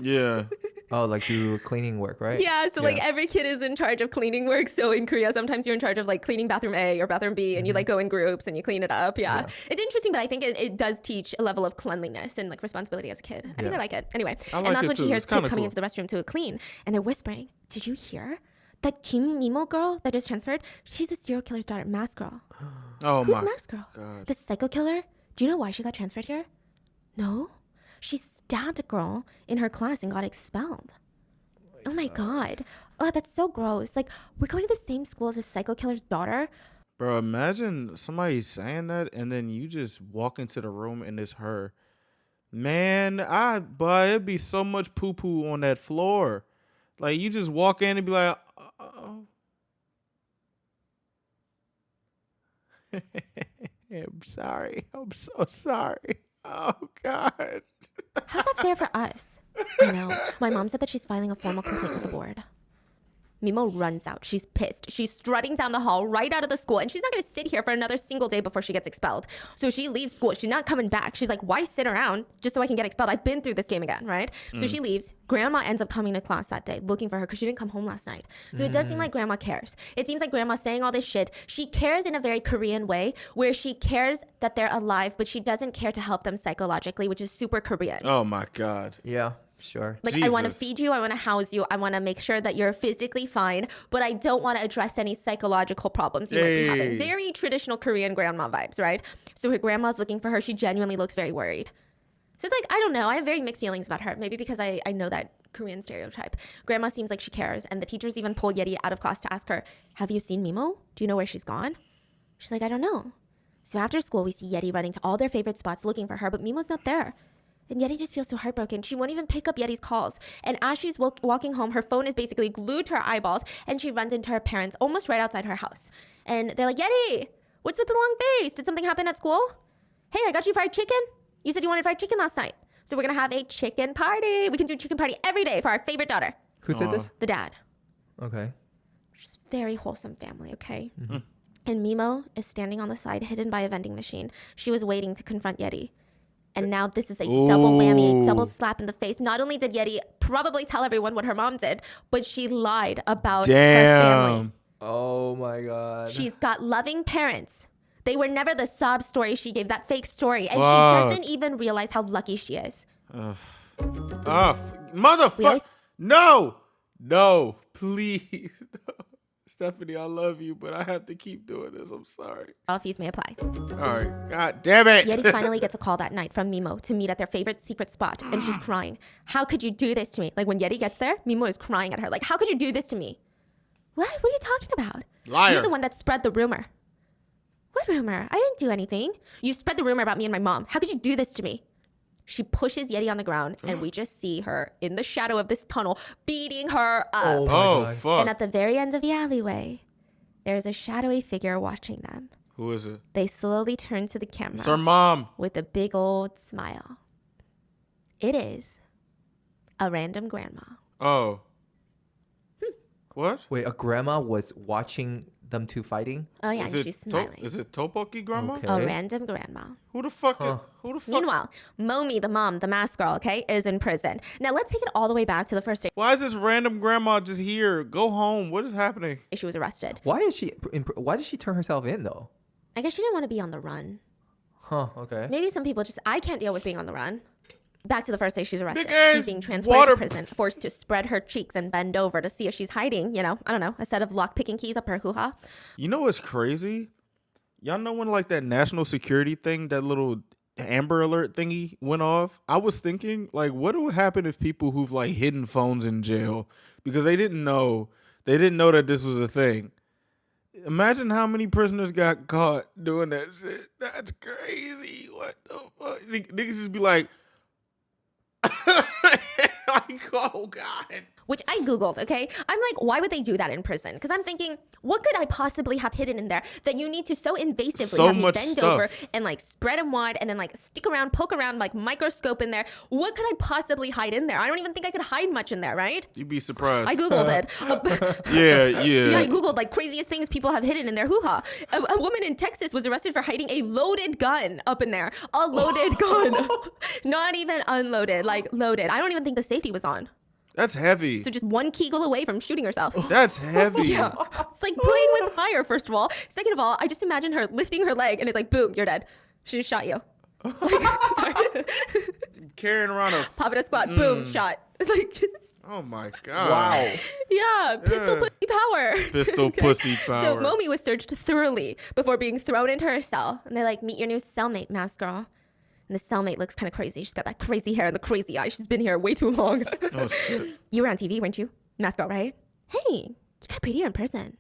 Speaker 1: Yeah.
Speaker 2: Oh, like do cleaning work, right?
Speaker 3: Yeah, so like every kid is in charge of cleaning work. So in Korea, sometimes you're in charge of like cleaning bathroom A or bathroom B and you like go in groups and you clean it up. Yeah. It's interesting, but I think it does teach a level of cleanliness and like responsibility as a kid. I think I like it. Anyway,
Speaker 1: I like
Speaker 3: and that's
Speaker 1: it
Speaker 3: when she
Speaker 1: too.
Speaker 3: hears
Speaker 1: It's
Speaker 3: kids
Speaker 1: kinda
Speaker 3: coming
Speaker 1: cool.
Speaker 3: into the restroom to clean and they're whispering, did you hear? That Kim Mimo girl that just transferred, she's a serial killer's daughter, Mask Girl.
Speaker 1: Oh
Speaker 3: Who's
Speaker 1: my
Speaker 3: Mask Girl?
Speaker 1: God.
Speaker 3: The psycho killer? Do you know why she got transferred here? No? She stabbed a girl in her class and got expelled. Oh my God. Oh, that's so gross. Like, we're going to the same school as a psycho killer's daughter.
Speaker 1: Bro, imagine somebody saying that and then you just walk into the room and it's her. Man, but it'd be so much poo poo on that floor. Like you just walk in and be like, oh. I'm sorry. I'm so sorry. Oh God.
Speaker 3: How's that fair for us? I know. My mom said that she's filing a formal complaint with the board. Mimo runs out. She's pissed. She's strutting down the hall right out of the school, and she's not going to sit here for another single day before she gets expelled. So she leaves school. She's not coming back. She's like, why sit around just so I can get expelled? I've been through this game again, right? So she leaves. Grandma ends up coming to class that day looking for her because she didn't come home last night. So it does seem like grandma cares. It seems like grandma's saying all this shit. She cares in a very Korean way where she cares that they're alive, but she doesn't care to help them psychologically, which is super Korean.
Speaker 1: Oh my God.
Speaker 2: Yeah, sure.
Speaker 3: Like, I want to
Speaker 1: Jesus.
Speaker 3: feed you. I want to house you. I want to make sure that you're physically fine, but I don't want to address any psychological problems you might be having.
Speaker 1: Hey.
Speaker 3: Very traditional Korean grandma vibes, right? So her grandma's looking for her. She genuinely looks very worried. So it's like, I don't know. I have very mixed feelings about her. Maybe because I know that Korean stereotype. Grandma seems like she cares. And the teachers even pull Yeti out of class to ask her, have you seen Mimo? Do you know where she's gone? She's like, I don't know. So after school, we see Yeti running to all their favorite spots looking for her, but Mimo's not there. And Yeti just feels so heartbroken. She won't even pick up Yeti's calls. And as she's walking home, her phone is basically glued to her eyeballs, and she runs into her parents almost right outside her house. And they're like, Yeti, what's with the long face? Did something happen at school? Hey, I got you fried chicken. You said you wanted fried chicken last night. So we're going to have a chicken party. We can do chicken party every day for our favorite daughter,
Speaker 2: Who said this?
Speaker 3: the dad.
Speaker 2: Okay.
Speaker 3: Just very wholesome family, okay? And Mimo is standing on the side, hidden by a vending machine. She was waiting to confront Yeti. And now this is a double whammy, a double slap in the face. Not only did Yeti probably tell everyone what her mom did, but she lied about her family.
Speaker 1: Damn.
Speaker 2: Oh my God.
Speaker 3: She's got loving parents. They were never the sob story she gave, that fake story. And she
Speaker 1: Fuck.
Speaker 3: doesn't even realize how lucky she is.
Speaker 1: Motherfucker.
Speaker 3: always-
Speaker 1: No. No. Please. No. Stephanie, I love you, but I have to keep doing this. I'm sorry.
Speaker 3: All fees may apply.
Speaker 1: All right. God damn it.
Speaker 3: Yeti finally gets a call that night from Mimo to meet at their favorite secret spot, and she's crying. How could you do this to me? Like, when Yeti gets there, Mimo is crying at her. Like, how could you do this to me? What are you talking about?
Speaker 1: Liar.
Speaker 3: You're the one that spread the rumor. What rumor? I didn't do anything. You spread the rumor about me and my mom. How could you do this to me? She pushes Yeti on the ground, and we just see her in the shadow of this tunnel beating her up.
Speaker 2: Oh, my
Speaker 1: Oh,
Speaker 2: God.
Speaker 1: fuck.
Speaker 3: And at the very end of the alleyway, there's a shadowy figure watching them.
Speaker 1: Who is it?
Speaker 3: They slowly turn to the camera
Speaker 1: It's her mom.
Speaker 3: with a big old smile. It is a random grandma.
Speaker 1: Oh. What?
Speaker 2: Wait, a grandma was watching them two fighting?
Speaker 3: Oh, yeah,
Speaker 1: Is
Speaker 3: and
Speaker 1: it
Speaker 3: she's smiling.
Speaker 1: Is it Topoki grandma?
Speaker 2: Okay.
Speaker 3: A random grandma.
Speaker 1: Who the fuck? Who the fuck?
Speaker 3: Meanwhile, Momi, the mom, the masked girl, okay, is in prison. Now, let's take it all the way back to the first day
Speaker 1: Why is this random grandma just here? Go home. What is happening?
Speaker 3: she was arrested.
Speaker 2: Why did she turn herself in though?
Speaker 3: I guess she didn't want to be on the run.
Speaker 2: Huh, okay.
Speaker 3: Maybe some people just, I can't deal with being on the run. Back to the first day she's arrested.
Speaker 1: Big-ass
Speaker 3: She's being transported
Speaker 1: water-
Speaker 3: to prison, forced to spread her cheeks and bend over to see if she's hiding, you know, I don't know, a set of lock-picking keys up her hoo-ha.
Speaker 1: You know what's crazy? Y'all know when like that national security thing, that little Amber Alert thingy went off? I was thinking, like, what would happen if people who've like hidden phones in jail because they didn't know that this was a thing. Imagine how many prisoners got caught doing that shit. That's crazy. What the fuck? Niggas just be like, like, oh God.
Speaker 3: Which I Googled, okay? I'm like, why would they do that in prison? Because I'm thinking, what could I possibly have hidden in there that you need to so invasively
Speaker 1: So
Speaker 3: have me
Speaker 1: much
Speaker 3: bend
Speaker 1: stuff.
Speaker 3: over and like spread them wide and then like stick around, poke around, like microscope in there? What could I possibly hide in there? I don't even think I could hide much in there, right?
Speaker 1: You'd be surprised.
Speaker 3: I Googled it.
Speaker 1: Yeah.
Speaker 3: I Googled like craziest things people have hidden in their hoo-ha. A woman in Texas was arrested for hiding a loaded gun up in there. A loaded gun. Not even unloaded, like loaded. I don't even think the safety was on.
Speaker 1: That's heavy.
Speaker 3: So just one kegel away from shooting herself.
Speaker 1: That's heavy.
Speaker 3: Yeah. It's like playing with fire, first of all. Second of all, I just imagine her lifting her leg and it's like, boom, you're dead. She just shot you. Sorry.
Speaker 1: Carrying around a.
Speaker 3: Pop it a squat, boom, shot. Like, just,
Speaker 1: Oh my God.
Speaker 2: Wow.
Speaker 3: yeah, pistol pussy power.
Speaker 1: Pistol pussy
Speaker 3: So
Speaker 1: power.
Speaker 3: Momi was searched thoroughly before being thrown into her cell. And they're like, meet your new cellmate, masked girl. And the cellmate looks kind of crazy. She's got that crazy hair and the crazy eyes. She's been here way too long.
Speaker 1: Oh shit.
Speaker 3: You were on TV, weren't you? Masked girl, right? Hey, you got prettier in person.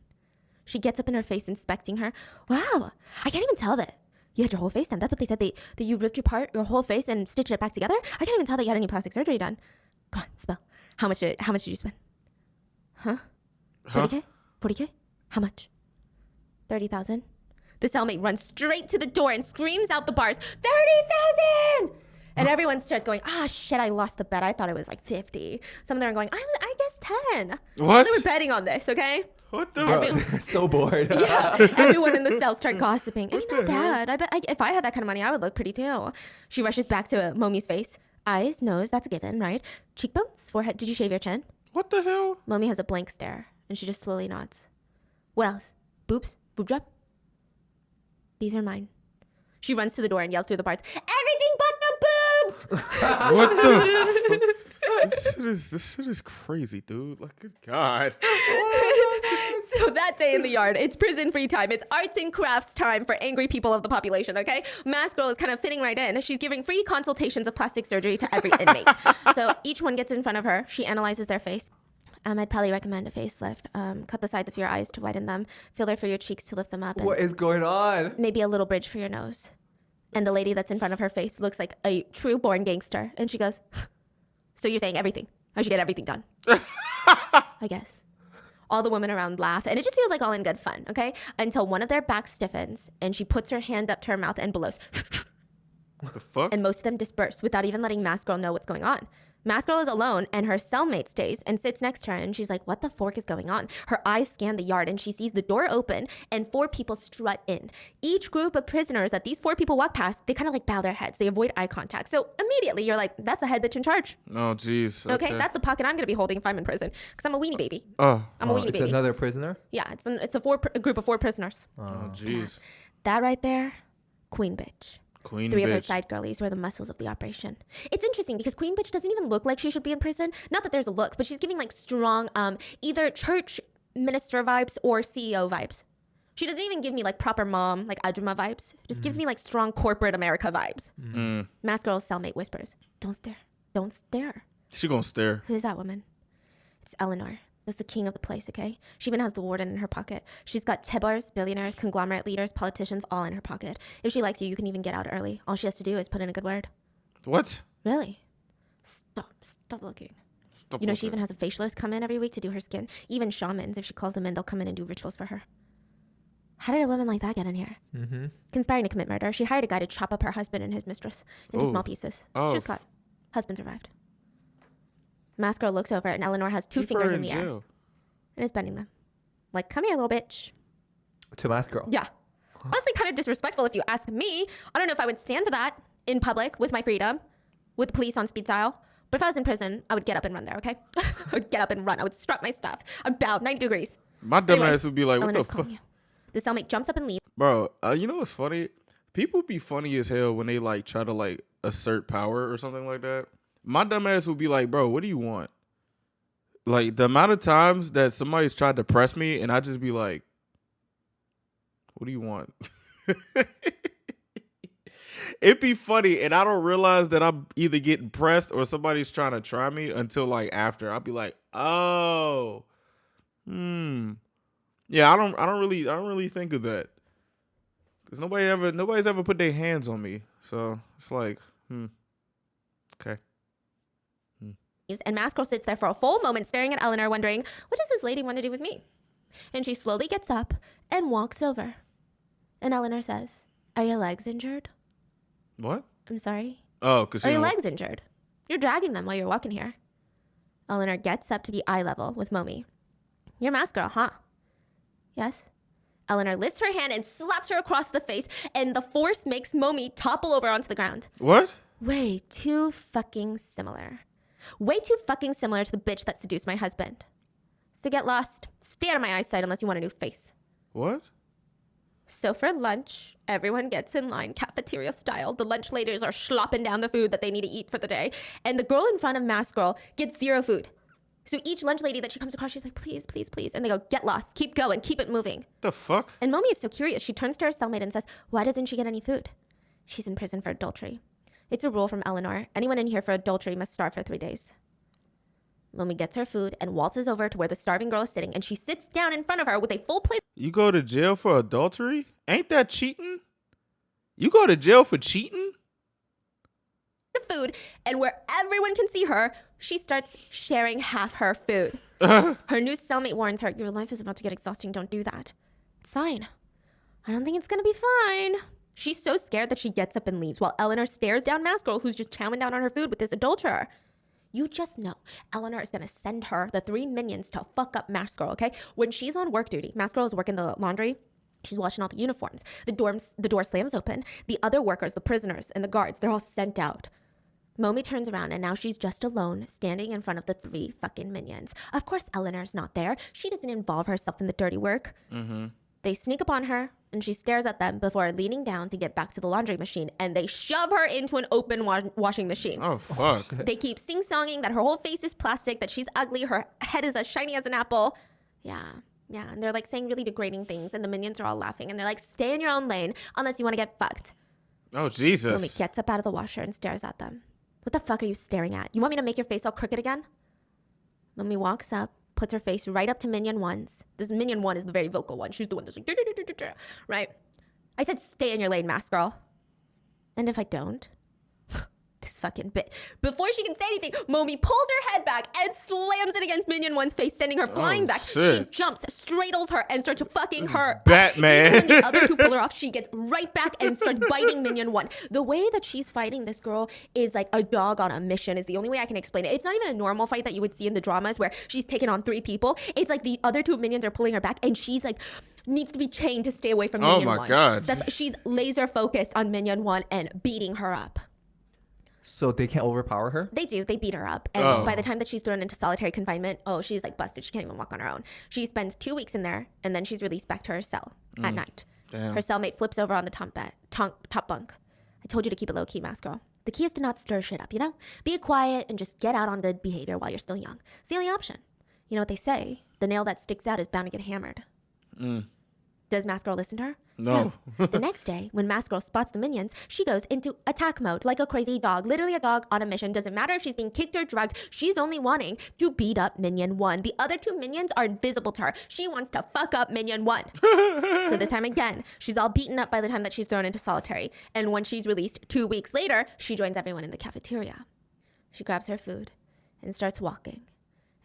Speaker 3: She gets up in her face, inspecting her. Wow, I can't even tell that you had your whole face done. That's what they said. That you ripped apart your whole face and stitched it back together. I can't even tell that you had any plastic surgery done. Come on, spell. How much did you spend? Huh? 30K? 40K? How much? 30,000? The cellmate runs straight to the door and screams out the bars, 30,000! And everyone starts going, shit, I lost the bet. I thought it was like 50. Some of them are going, I guess 10.
Speaker 1: What?
Speaker 3: They were betting on this, okay?
Speaker 1: What the?
Speaker 2: Bro, they're so bored.
Speaker 3: Yeah, everyone in the cell start gossiping. I mean, not bad. I bet if I had that kind of money, I would look pretty too. She rushes back to Momi's face. Eyes, nose, that's a given, right? Cheekbones, forehead. Did you shave your chin?
Speaker 1: What the hell?
Speaker 3: Momi has a blank stare, and she just slowly nods. What else? Boobs? Boob job? These are mine. She runs to the door and yells through the bars, everything but the boobs!
Speaker 1: What the? This shit is crazy, dude. Like, good God.
Speaker 3: So that day in the yard, it's prison free time. It's arts and crafts time for angry people of the population, okay? Masked girl is kind of fitting right in. She's giving free consultations of plastic surgery to every inmate. So each one gets in front of her. She analyzes their face. I'd probably recommend a facelift. Cut the sides of your eyes to widen them. Filler for your cheeks to lift them up. And
Speaker 2: What is going on?
Speaker 3: maybe a little bridge for your nose. And the lady that's in front of her face looks like a true born gangster. And she goes, so you're saying everything? I should get everything done. I guess. All the women around laugh, and it just feels like all in good fun, okay? Until one of their backs stiffens, and she puts her hand up to her mouth and blows.
Speaker 1: What the fuck?
Speaker 3: And most of them disperse without even letting Masked Girl know what's going on. Masked Girl is alone, and her cellmate stays and sits next to her, and she's like, what the fork is going on? Her eyes scan the yard, and she sees the door open, and 4 people strut in. Each group of prisoners that these 4 people walk past, they kind of like bow their heads. They avoid eye contact. So immediately, you're like, that's the head bitch in charge.
Speaker 1: Oh, jeez.
Speaker 3: Okay, that's the pocket I'm going to be holding if I'm in prison, because I'm a weenie baby.
Speaker 1: Oh,
Speaker 3: I'm a weenie
Speaker 2: It's
Speaker 3: baby.
Speaker 2: another prisoner?
Speaker 3: Yeah, it's a group of 4 prisoners.
Speaker 1: oh, jeez.
Speaker 3: That right there, queen bitch.
Speaker 1: Queen
Speaker 3: 3 of her
Speaker 1: bitch.
Speaker 3: side girlies were the muscles of the operation. It's interesting because Queen Bitch doesn't even look like she should be in prison. Not that there's a look, but she's giving like strong, either church minister vibes or CEO vibes. She doesn't even give me like proper mom, like Ajuma vibes. Just gives me like strong corporate America vibes. Mask Girl's cellmate whispers, "Don't stare. Don't stare."
Speaker 1: She gonna stare.
Speaker 3: Who is that woman? It's Eleanor. That's the king of the place, okay? She even has the warden in her pocket. She's got tebars, billionaires, conglomerate leaders, politicians, all in her pocket. If she likes you, you can even get out early. All she has to do is put in a good word.
Speaker 1: What?
Speaker 3: Really? Stop looking.
Speaker 1: Stop
Speaker 3: You know, she
Speaker 1: looking.
Speaker 3: even has a facialist come in every week to do her skin. Even shamans, if she calls them in, they'll come in and do rituals for her. How did a woman like that get in here?
Speaker 2: Mm-hmm.
Speaker 3: Conspiring to commit murder. She hired a guy to chop up her husband and his mistress into
Speaker 1: Oh.
Speaker 3: small pieces.
Speaker 1: Oh.
Speaker 3: She was caught. Husband survived. Mask Girl looks over and Eleanor has two
Speaker 1: Keep her
Speaker 3: fingers in the air
Speaker 1: jail.
Speaker 3: and is bending them. Like, come here, little bitch.
Speaker 2: To Mask Girl.
Speaker 3: Yeah. Honestly, kind of disrespectful if you ask me. I don't know if I would stand for that in public with my freedom, with the police on speed dial. But if I was in prison, I would get up and run there, okay? I would get up and run. I would strut my stuff. I'd bow 90 degrees.
Speaker 1: My dumb
Speaker 3: Anyway,
Speaker 1: ass would be like, what the
Speaker 3: Eleanor's
Speaker 1: fuck?
Speaker 3: calling you. The cellmate jumps up and leaves.
Speaker 1: Bro, you know what's funny? People be funny as hell when they like try to like assert power or something like that. My dumb ass would be like, bro, what do you want? Like the amount of times that somebody's tried to press me and I just be like, what do you want? It'd be funny and I don't realize that I'm either getting pressed or somebody's trying to try me until like after. I'll be like, oh. Yeah, I don't really think of that. Cause nobody's ever put their hands on me. So it's like, okay.
Speaker 3: And Mask Girl sits there for a full moment staring at Eleanor, wondering, what does this lady want to do with me? And she slowly gets up and walks over. And Eleanor says, are your legs injured?
Speaker 1: What?
Speaker 3: I'm sorry.
Speaker 1: Oh, cause
Speaker 3: Are your legs injured? You're dragging them while you're walking here. Eleanor gets up to be eye level with Momi. You're Mask Girl, huh? Yes. Eleanor lifts her hand and slaps her across the face, and the force makes Momi topple over onto the ground.
Speaker 1: What?
Speaker 3: Way too fucking similar. Way too fucking similar to the bitch that seduced my husband. So get lost. Stay out of my eyesight unless you want a new face.
Speaker 1: What?
Speaker 3: So for lunch, everyone gets in line, cafeteria style. The lunch ladies are slopping down the food that they need to eat for the day. And the girl in front of Mask Girl gets zero food. So each lunch lady that she comes across, she's like, please, please, please. And they go, get lost. Keep going. Keep it moving.
Speaker 1: The fuck?
Speaker 3: And Momi is so curious. She turns to her cellmate and says, why doesn't she get any food? She's in prison for adultery. It's a rule from Eleanor. Anyone in here for adultery must starve for 3 days. Momi gets her food and waltzes over to where the starving girl is sitting, and she sits down in front of her with a full plate
Speaker 1: You go to jail for adultery? Ain't that cheating? You go to jail for cheating?
Speaker 3: of food, and where everyone can see her, she starts sharing half her food. Her new cellmate warns her, your life is about to get exhausting. Don't do that. It's fine. I don't think it's going to be fine. She's so scared that she gets up and leaves while Eleanor stares down Mask Girl, who's just chowing down on her food with this adulterer. You just know Eleanor is going to send her the 3 minions to fuck up Mask Girl, okay? When she's on work duty, Mask Girl is working the laundry. She's washing all the uniforms. The door slams open. The other workers, the prisoners, and the guards, they're all sent out. Momi turns around, and now she's just alone, standing in front of the 3 fucking minions. Of course, Eleanor's not there. She doesn't involve herself in the dirty work. They sneak upon her, and she stares at them before leaning down to get back to the laundry machine, and they shove her into an open washing machine.
Speaker 1: Oh, fuck.
Speaker 3: They keep sing-songing that her whole face is plastic, that she's ugly, her head is as shiny as an apple. Yeah, and they're like saying really degrading things, and the minions are all laughing, and they're like, stay in your own lane unless you want to get fucked.
Speaker 1: Oh, Jesus.
Speaker 3: Momi gets up out of the washer and stares at them. What the fuck are you staring at? You want me to make your face all crooked again? Momi walks up, puts her face right up to Minion 1's. This Minion 1 is the very vocal one. She's the one that's like, right? I said stay in your lane, Mask Girl. And if I don't? This fucking bit. Before she can say anything, Momi pulls her head back and slams it against Minion 1's face, sending her flying back.
Speaker 1: Shit.
Speaker 3: She jumps, straddles her, and starts to fucking her.
Speaker 1: Batman.
Speaker 3: Even when the other 2 pull her off, she gets right back and starts biting Minion 1. The way that she's fighting this girl is like a dog on a mission is the only way I can explain it. It's not even a normal fight that you would see in the dramas where she's taking on 3 people. It's like the other 2 minions are pulling her back, and she's like needs to be chained to stay away from Minion 1.
Speaker 1: Oh my God.
Speaker 3: She's laser focused on Minion 1 and beating her up.
Speaker 2: So they can't overpower her?
Speaker 3: They do. They beat her up. And by the time that she's thrown into solitary confinement, she's like busted. She can't even walk on her own. She spends 2 weeks in there, and then she's released back to her cell at night.
Speaker 1: Damn.
Speaker 3: Her cellmate flips over on the top bunk. I told you to keep it low key, Mask Girl. The key is to not stir shit up, Be quiet and just get out on good behavior while you're still young. It's the only option. You know what they say? The nail that sticks out is bound to get hammered. Does Mask Girl listen to her?
Speaker 1: No.
Speaker 3: The next day, when Mask Girl spots the minions, she goes into attack mode like a crazy dog. Literally a dog on a mission. Doesn't matter if she's being kicked or drugged. She's only wanting to beat up Minion 1. The other 2 minions are invisible to her. She wants to fuck up Minion 1. So this time again, she's all beaten up by the time that she's thrown into solitary. And when she's released 2 weeks later, she joins everyone in the cafeteria. She grabs her food and starts walking.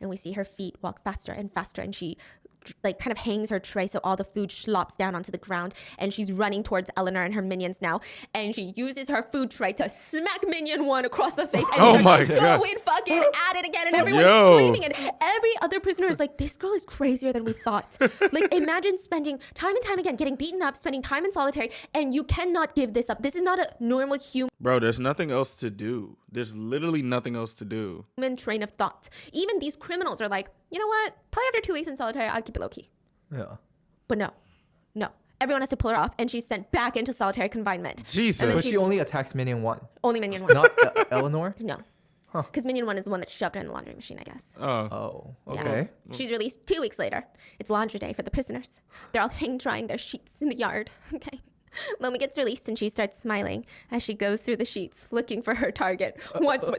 Speaker 3: And we see her feet walk faster and faster, and she like kind of hangs her tray so all the food slops down onto the ground, and she's running towards Eleanor and her minions now, and she uses her food tray to smack Minion 1 across the face and
Speaker 1: Oh my God.
Speaker 3: going fucking at it again, and everyone's
Speaker 1: Yo.
Speaker 3: screaming, and every other prisoner is like, this girl is crazier than we thought. Like, imagine spending time and time again getting beaten up, spending time in solitary, and you cannot give this up. This is not a normal
Speaker 1: Bro, there's nothing else to do. There's literally nothing else to do.
Speaker 3: human train of thought. Even these criminals are like, you know what, probably after 2 weeks in solitary I'd keep it low-key.
Speaker 2: Yeah.
Speaker 3: But no. Everyone has to pull her off, and she's sent back into solitary confinement.
Speaker 1: Jesus.
Speaker 3: And then
Speaker 2: But she only attacks Minion 1,
Speaker 3: Only Minion 1.
Speaker 2: not Eleanor?
Speaker 3: No. Because Minion 1 is the one that shoved her in the laundry machine, I guess.
Speaker 2: Oh,
Speaker 3: Yeah.
Speaker 2: okay.
Speaker 3: She's released 2 weeks later. It's laundry day for the prisoners. They're all hang drying their sheets in the yard. Okay. Momi gets released, and she starts smiling as she goes through the sheets looking for her target.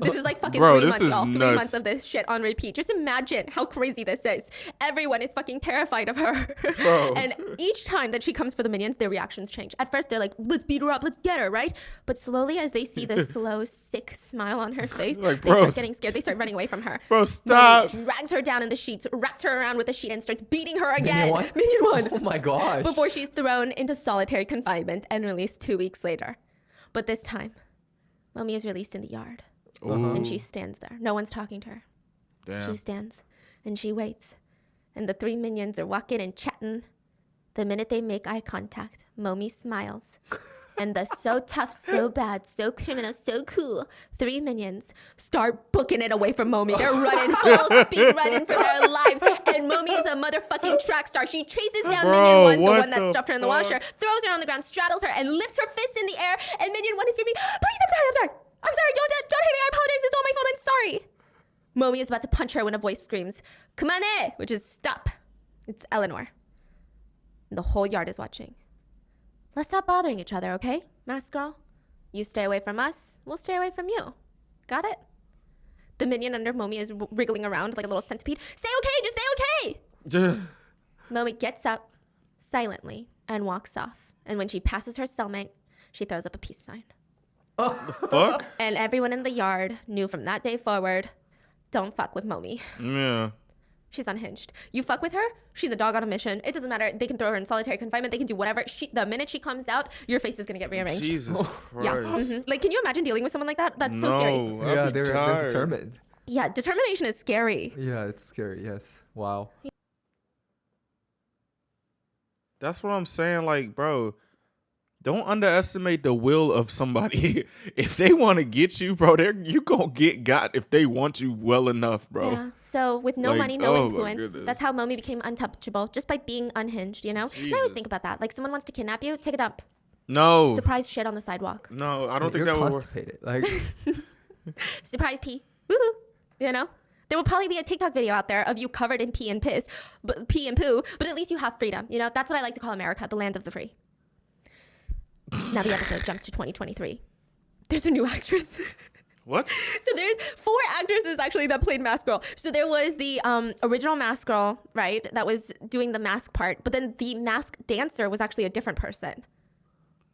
Speaker 3: This is like fucking
Speaker 1: Bro,
Speaker 3: 3
Speaker 1: this
Speaker 3: months,
Speaker 1: is
Speaker 3: y'all. 3
Speaker 1: nuts.
Speaker 3: months of this shit on repeat. Just imagine how crazy this is. Everyone is fucking terrified of her.
Speaker 1: Bro.
Speaker 3: And each time that she comes for the minions, their reactions change. At first, they're like, let's beat her up, let's get her, right? But slowly, as they see the slow, sick smile on her face,
Speaker 1: Like,
Speaker 3: they
Speaker 1: bro,
Speaker 3: start getting scared. They start running away from her.
Speaker 1: Bro, stop.
Speaker 3: Momi drags her down in the sheets, wraps her around with the sheet, and starts beating her again.
Speaker 2: Minion 1?
Speaker 3: Minion 1.
Speaker 2: Oh my gosh.
Speaker 3: Before she's thrown into solitary confinement and released 2 weeks later. But this time, Momi is released in the yard. And she stands there. No one's talking to her.
Speaker 1: Damn.
Speaker 3: She stands and she waits. And the 3 minions are walking and chatting. The minute they make eye contact, Momi smiles. And the so tough, so bad, so criminal, so cool 3 minions start booking it away from Momi. They're running full speed, running for their lives. And Momi is a motherfucking track star. She chases down
Speaker 1: Bro,
Speaker 3: Minion 1, the
Speaker 1: what
Speaker 3: one that
Speaker 1: the
Speaker 3: stuffed her in the
Speaker 1: fuck?
Speaker 3: washer, throws her on the ground, straddles her, and lifts her fist in the air. And Minion 1 is screaming, please, I'm sorry, don't hit me, I apologize, it's all my fault, I'm sorry. Momi is about to punch her when a voice screams, come on, which is stop. It's Eleanor. And the whole yard is watching. Let's stop bothering each other, okay, Mask Girl? You stay away from us, we'll stay away from you. Got it? The minion under Momi is wriggling around like a little centipede. Say okay, just say okay! Momi gets up silently and walks off. And when she passes her cellmate, she throws up a peace sign.
Speaker 1: Fuck?
Speaker 3: And everyone in the yard knew from that day forward, don't fuck with Momi.
Speaker 1: Yeah.
Speaker 3: She's unhinged. You fuck with her, she's a dog on a mission. It doesn't matter. They can throw her in solitary confinement. They can do whatever. The minute she comes out, your face is going to get rearranged.
Speaker 1: Jesus
Speaker 3: Yeah.
Speaker 1: Christ.
Speaker 3: Like, can you imagine dealing with someone like that? That's so scary.
Speaker 1: No,
Speaker 2: Yeah,
Speaker 1: I'd be
Speaker 2: they're
Speaker 1: tired.
Speaker 2: determined.
Speaker 3: Yeah, determination is scary.
Speaker 2: Yeah, it's scary. Yes. Wow.
Speaker 1: That's what I'm saying. Like, bro, don't underestimate the will of somebody. If they want to get you, bro, you gonna get got if they want you well enough, bro.
Speaker 3: Yeah. So with no
Speaker 1: Like,
Speaker 3: money, no
Speaker 1: oh my
Speaker 3: influence,
Speaker 1: goodness.
Speaker 3: that's how Momi became untouchable, just by being unhinged, you know? And I always
Speaker 1: Jesus.
Speaker 3: think about that. Like, someone wants to kidnap you, take a dump.
Speaker 1: No,
Speaker 3: Surprise shit on the sidewalk.
Speaker 1: no, I don't think
Speaker 2: You're
Speaker 1: that would work.
Speaker 2: constipated. Like,
Speaker 3: Surprise pee. Woohoo. You know? There will probably be a TikTok video out there of you covered in pee and piss, but pee and poo, but at least you have freedom. You know, that's what I like to call America, the land of the free. Now the episode jumps to 2023. There's a new actress.
Speaker 1: What?
Speaker 3: So there's 4 actresses actually that played Mask Girl. So there was the original Mask Girl, right, that was doing the mask part, but then the mask dancer was actually a different person.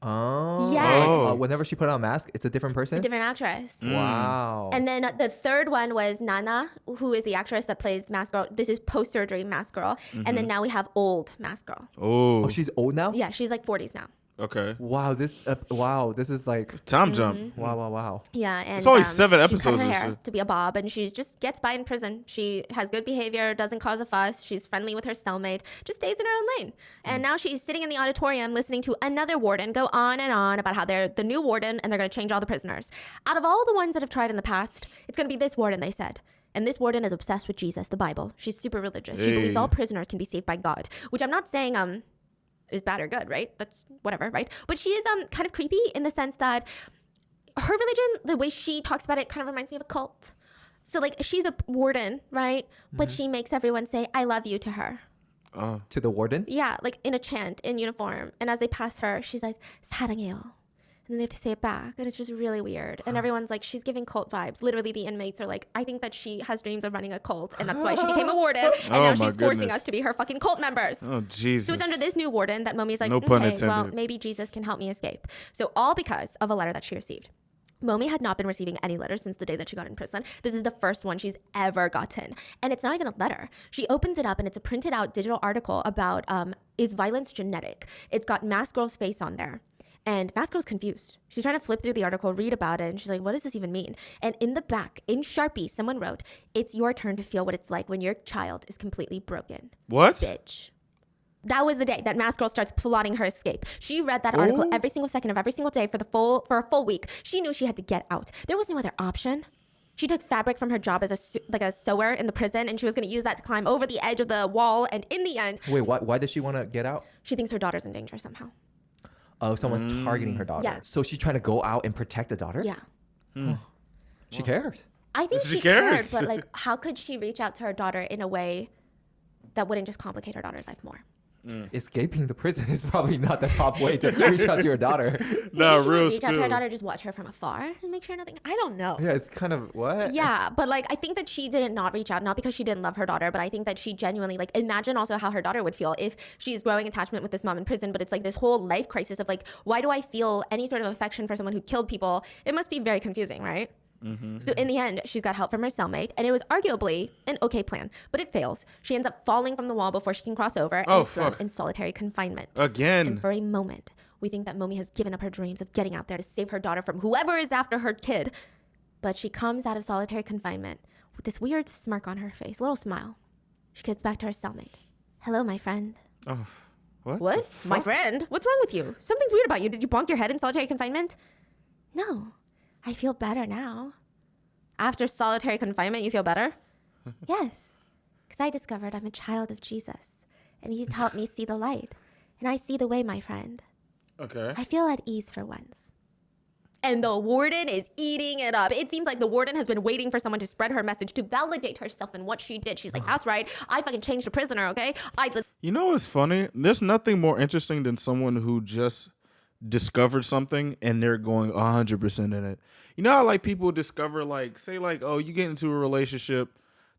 Speaker 2: oh.
Speaker 3: Yes.
Speaker 1: Oh.
Speaker 2: Whenever she put on a mask, it's a different person?
Speaker 3: A different actress.
Speaker 2: Wow.
Speaker 3: And then the third one was Nana, who is the actress that plays Mask Girl. This is post-surgery Mask Girl. And then now we have old Mask Girl.
Speaker 1: Oh,
Speaker 2: Oh, she's old now?
Speaker 3: Yeah, she's like 40s now.
Speaker 1: okay.
Speaker 2: Wow, this is like
Speaker 1: Time jump.
Speaker 2: wow.
Speaker 3: Yeah, and
Speaker 1: It's only 7
Speaker 3: she's
Speaker 1: episodes
Speaker 3: cut her
Speaker 1: and
Speaker 3: hair
Speaker 1: shit.
Speaker 3: to be a bob, and she just gets by in prison. She has good behavior, doesn't cause a fuss. She's friendly with her cellmate, just stays in her own lane. And now she's sitting in the auditorium listening to another warden go on and on about how they're the new warden and they're going to change all the prisoners. Out of all the ones that have tried in the past, it's going to be this warden, they said. And this warden is obsessed with Jesus, the Bible. She's super religious. She believes
Speaker 1: Hey.
Speaker 3: all prisoners can be saved by God, which I'm not saying is bad or good, right? That's whatever, right? But she is kind of creepy in the sense that her religion, the way she talks about it, kind of reminds me of a cult. So like she's a warden, right? But she makes everyone say "I love you" to her.
Speaker 2: To the warden?
Speaker 3: Yeah, like in a chant in uniform. And as they pass her, she's like 사랑해요. And then they have to say it back. And it's just really weird. And everyone's like, she's giving cult vibes. Literally, the inmates are like, I think that she has dreams of running a cult. And that's why she became a warden. And now
Speaker 1: my
Speaker 3: she's forcing
Speaker 1: goodness.
Speaker 3: us to be her fucking cult members.
Speaker 1: Oh, Jesus.
Speaker 3: So it's under this new warden that Momi's like,
Speaker 1: No pun
Speaker 3: okay, well,
Speaker 1: intended.
Speaker 3: maybe Jesus can help me escape. So all because of a letter that she received. Momi had not been receiving any letters since the day that she got in prison. This is the first one she's ever gotten. And it's not even a letter. She opens it up and it's a printed out digital article about is violence genetic? It's got Mask Girl's face on there. And Mask Girl's confused. She's trying to flip through the article, read about it, and she's like, what does this even mean? And in the back, in Sharpie, someone wrote, it's your turn to feel what it's like when your child is completely broken.
Speaker 1: What?
Speaker 3: Bitch. That was the day that Mask Girl starts plotting her escape. She read that article every single second of every single day for a full week. She knew she had to get out. There was no other option. She took fabric from her job as a sewer in the prison, and she was going to use that to climb over the edge of the wall. And in the end,
Speaker 2: Wait, why does she want to get out?
Speaker 3: she thinks her daughter's in danger somehow.
Speaker 2: Oh, someone's targeting her daughter.
Speaker 3: Yeah.
Speaker 2: So she's trying to go out and protect the daughter?
Speaker 3: Yeah.
Speaker 2: She cares.
Speaker 3: I think
Speaker 1: She
Speaker 3: she cared,
Speaker 1: cares.
Speaker 3: but like, how could she reach out to her daughter in a way that wouldn't just complicate her daughter's life more?
Speaker 2: Escaping the prison is probably not the top way to reach out to your daughter.
Speaker 1: No,
Speaker 3: Maybe she would
Speaker 1: real
Speaker 3: reach out to her
Speaker 1: spill.
Speaker 3: daughter, just watch her from afar and make sure nothing. I don't know.
Speaker 2: Yeah, it's kind of what?
Speaker 3: Yeah, but like I think that she didn't not reach out, not because she didn't love her daughter, but I think that she genuinely like imagine also how her daughter would feel if she's growing attachment with this mom in prison, but it's like this whole life crisis of like, why do I feel any sort of affection for someone who killed people? It must be very confusing, right? So in the end, she's got help from her cellmate, and it was arguably an okay plan, but it fails. She ends up falling from the wall before she can cross over and
Speaker 1: Oh,
Speaker 3: is thrown
Speaker 1: fuck.
Speaker 3: in solitary confinement.
Speaker 1: Again.
Speaker 3: And for a moment, we think that Momi has given up her dreams of getting out there to save her daughter from whoever is after her kid. But she comes out of solitary confinement with this weird smirk on her face, little smile. She gets back to her cellmate. Hello, my friend.
Speaker 1: Oh, what? the
Speaker 3: What? My
Speaker 1: fuck?
Speaker 3: friend? What's wrong with you? Something's weird about you. Did you bonk your head in solitary confinement? No. I feel better now. After solitary confinement, you feel better? Yes. Because I discovered I'm a child of Jesus. And he's helped me see the light. And I see the way, my friend.
Speaker 1: Okay.
Speaker 3: I feel at ease for once. And the warden is eating it up. It seems like the warden has been waiting for someone to spread her message to validate herself in what she did. She's like, that's right. I fucking changed a prisoner, okay?
Speaker 1: You know what's funny? There's nothing more interesting than someone who just discovered something and they're going 100% in it. You know how like people discover like, say like, oh, you get into a relationship,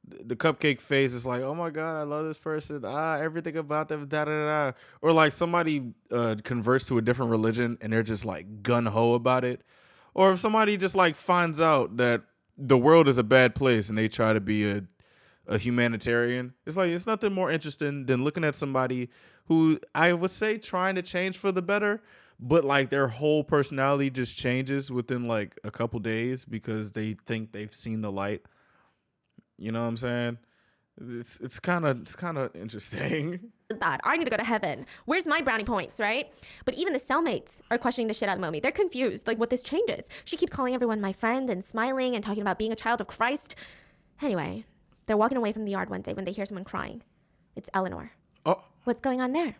Speaker 1: the cupcake phase is like, oh my God, I love this person. Everything about them, da da da. Or like somebody converts to a different religion and they're just like gun ho about it. Or if somebody just like finds out that the world is a bad place and they try to be a humanitarian. It's like, it's nothing more interesting than looking at somebody who I would say trying to change for the better, but like their whole personality just changes within like a couple days because they think they've seen the light. You know what I'm saying? It's kind of interesting.
Speaker 3: that. I need to go to heaven. Where's my brownie points, right? But even the cellmates are questioning the shit out of Momi. They're confused, like what this changes. She keeps calling everyone my friend and smiling and talking about being a child of Christ. Anyway, they're walking away from the yard one day when they hear someone crying. It's Eleanor.
Speaker 1: Oh,
Speaker 3: What's going on there?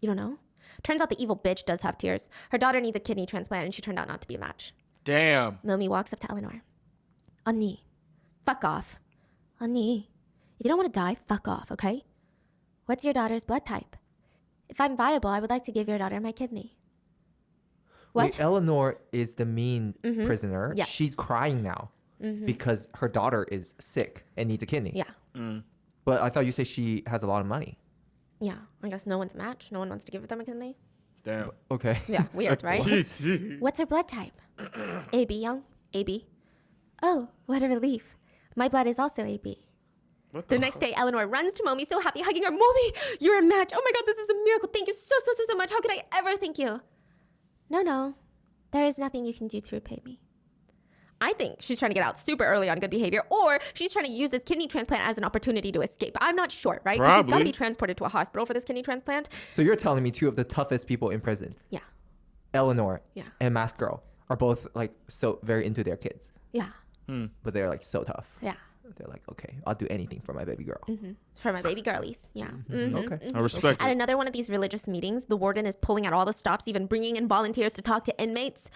Speaker 3: You don't know? Turns out the evil bitch does have tears. Her daughter needs a kidney transplant and she turned out not to be a match.
Speaker 1: damn.
Speaker 3: Momi walks up to Eleanor. Ani, fuck off. Ani, if you don't want to die, fuck off, okay? What's your daughter's blood type? If I'm viable, I would like to give your daughter my kidney. What?
Speaker 2: Wait, Eleanor is the mean prisoner.
Speaker 3: Yeah.
Speaker 2: She's crying now because her daughter is sick and needs a kidney.
Speaker 3: Yeah.
Speaker 2: But I thought you said she has a lot of money.
Speaker 3: Yeah. I guess no one's a match. No one wants to give them a kidney.
Speaker 1: Damn.
Speaker 2: Okay.
Speaker 3: Yeah. Weird, right? What's her blood type? AB, young? AB. Oh, what a relief. My blood is also AB.
Speaker 1: What
Speaker 3: The next day, Eleanor runs to Momi, so happy, hugging her. Momi, you're a match. Oh my God, this is a miracle. Thank you so much. How could I ever thank you? No. There is nothing you can do to repay me. I think she's trying to get out super early on good behavior, or she's trying to use this kidney transplant as an opportunity to escape. I'm not sure, right? 'Cause she's got to
Speaker 1: Probably.
Speaker 3: be transported to a hospital for this kidney transplant.
Speaker 2: So you're telling me two of the toughest people in prison,
Speaker 3: Yeah.
Speaker 2: Eleanor
Speaker 3: Yeah.
Speaker 2: and Mask Girl, are both like so very into their kids,
Speaker 3: Yeah.
Speaker 2: but they're like so tough.
Speaker 3: Yeah.
Speaker 2: They're like, okay, I'll do anything for my baby girl.
Speaker 3: For my baby girlies. Yeah.
Speaker 2: Okay.
Speaker 1: I respect
Speaker 3: At
Speaker 1: it.
Speaker 3: another one of these religious meetings, the warden is pulling out all the stops, even bringing in volunteers to talk to inmates.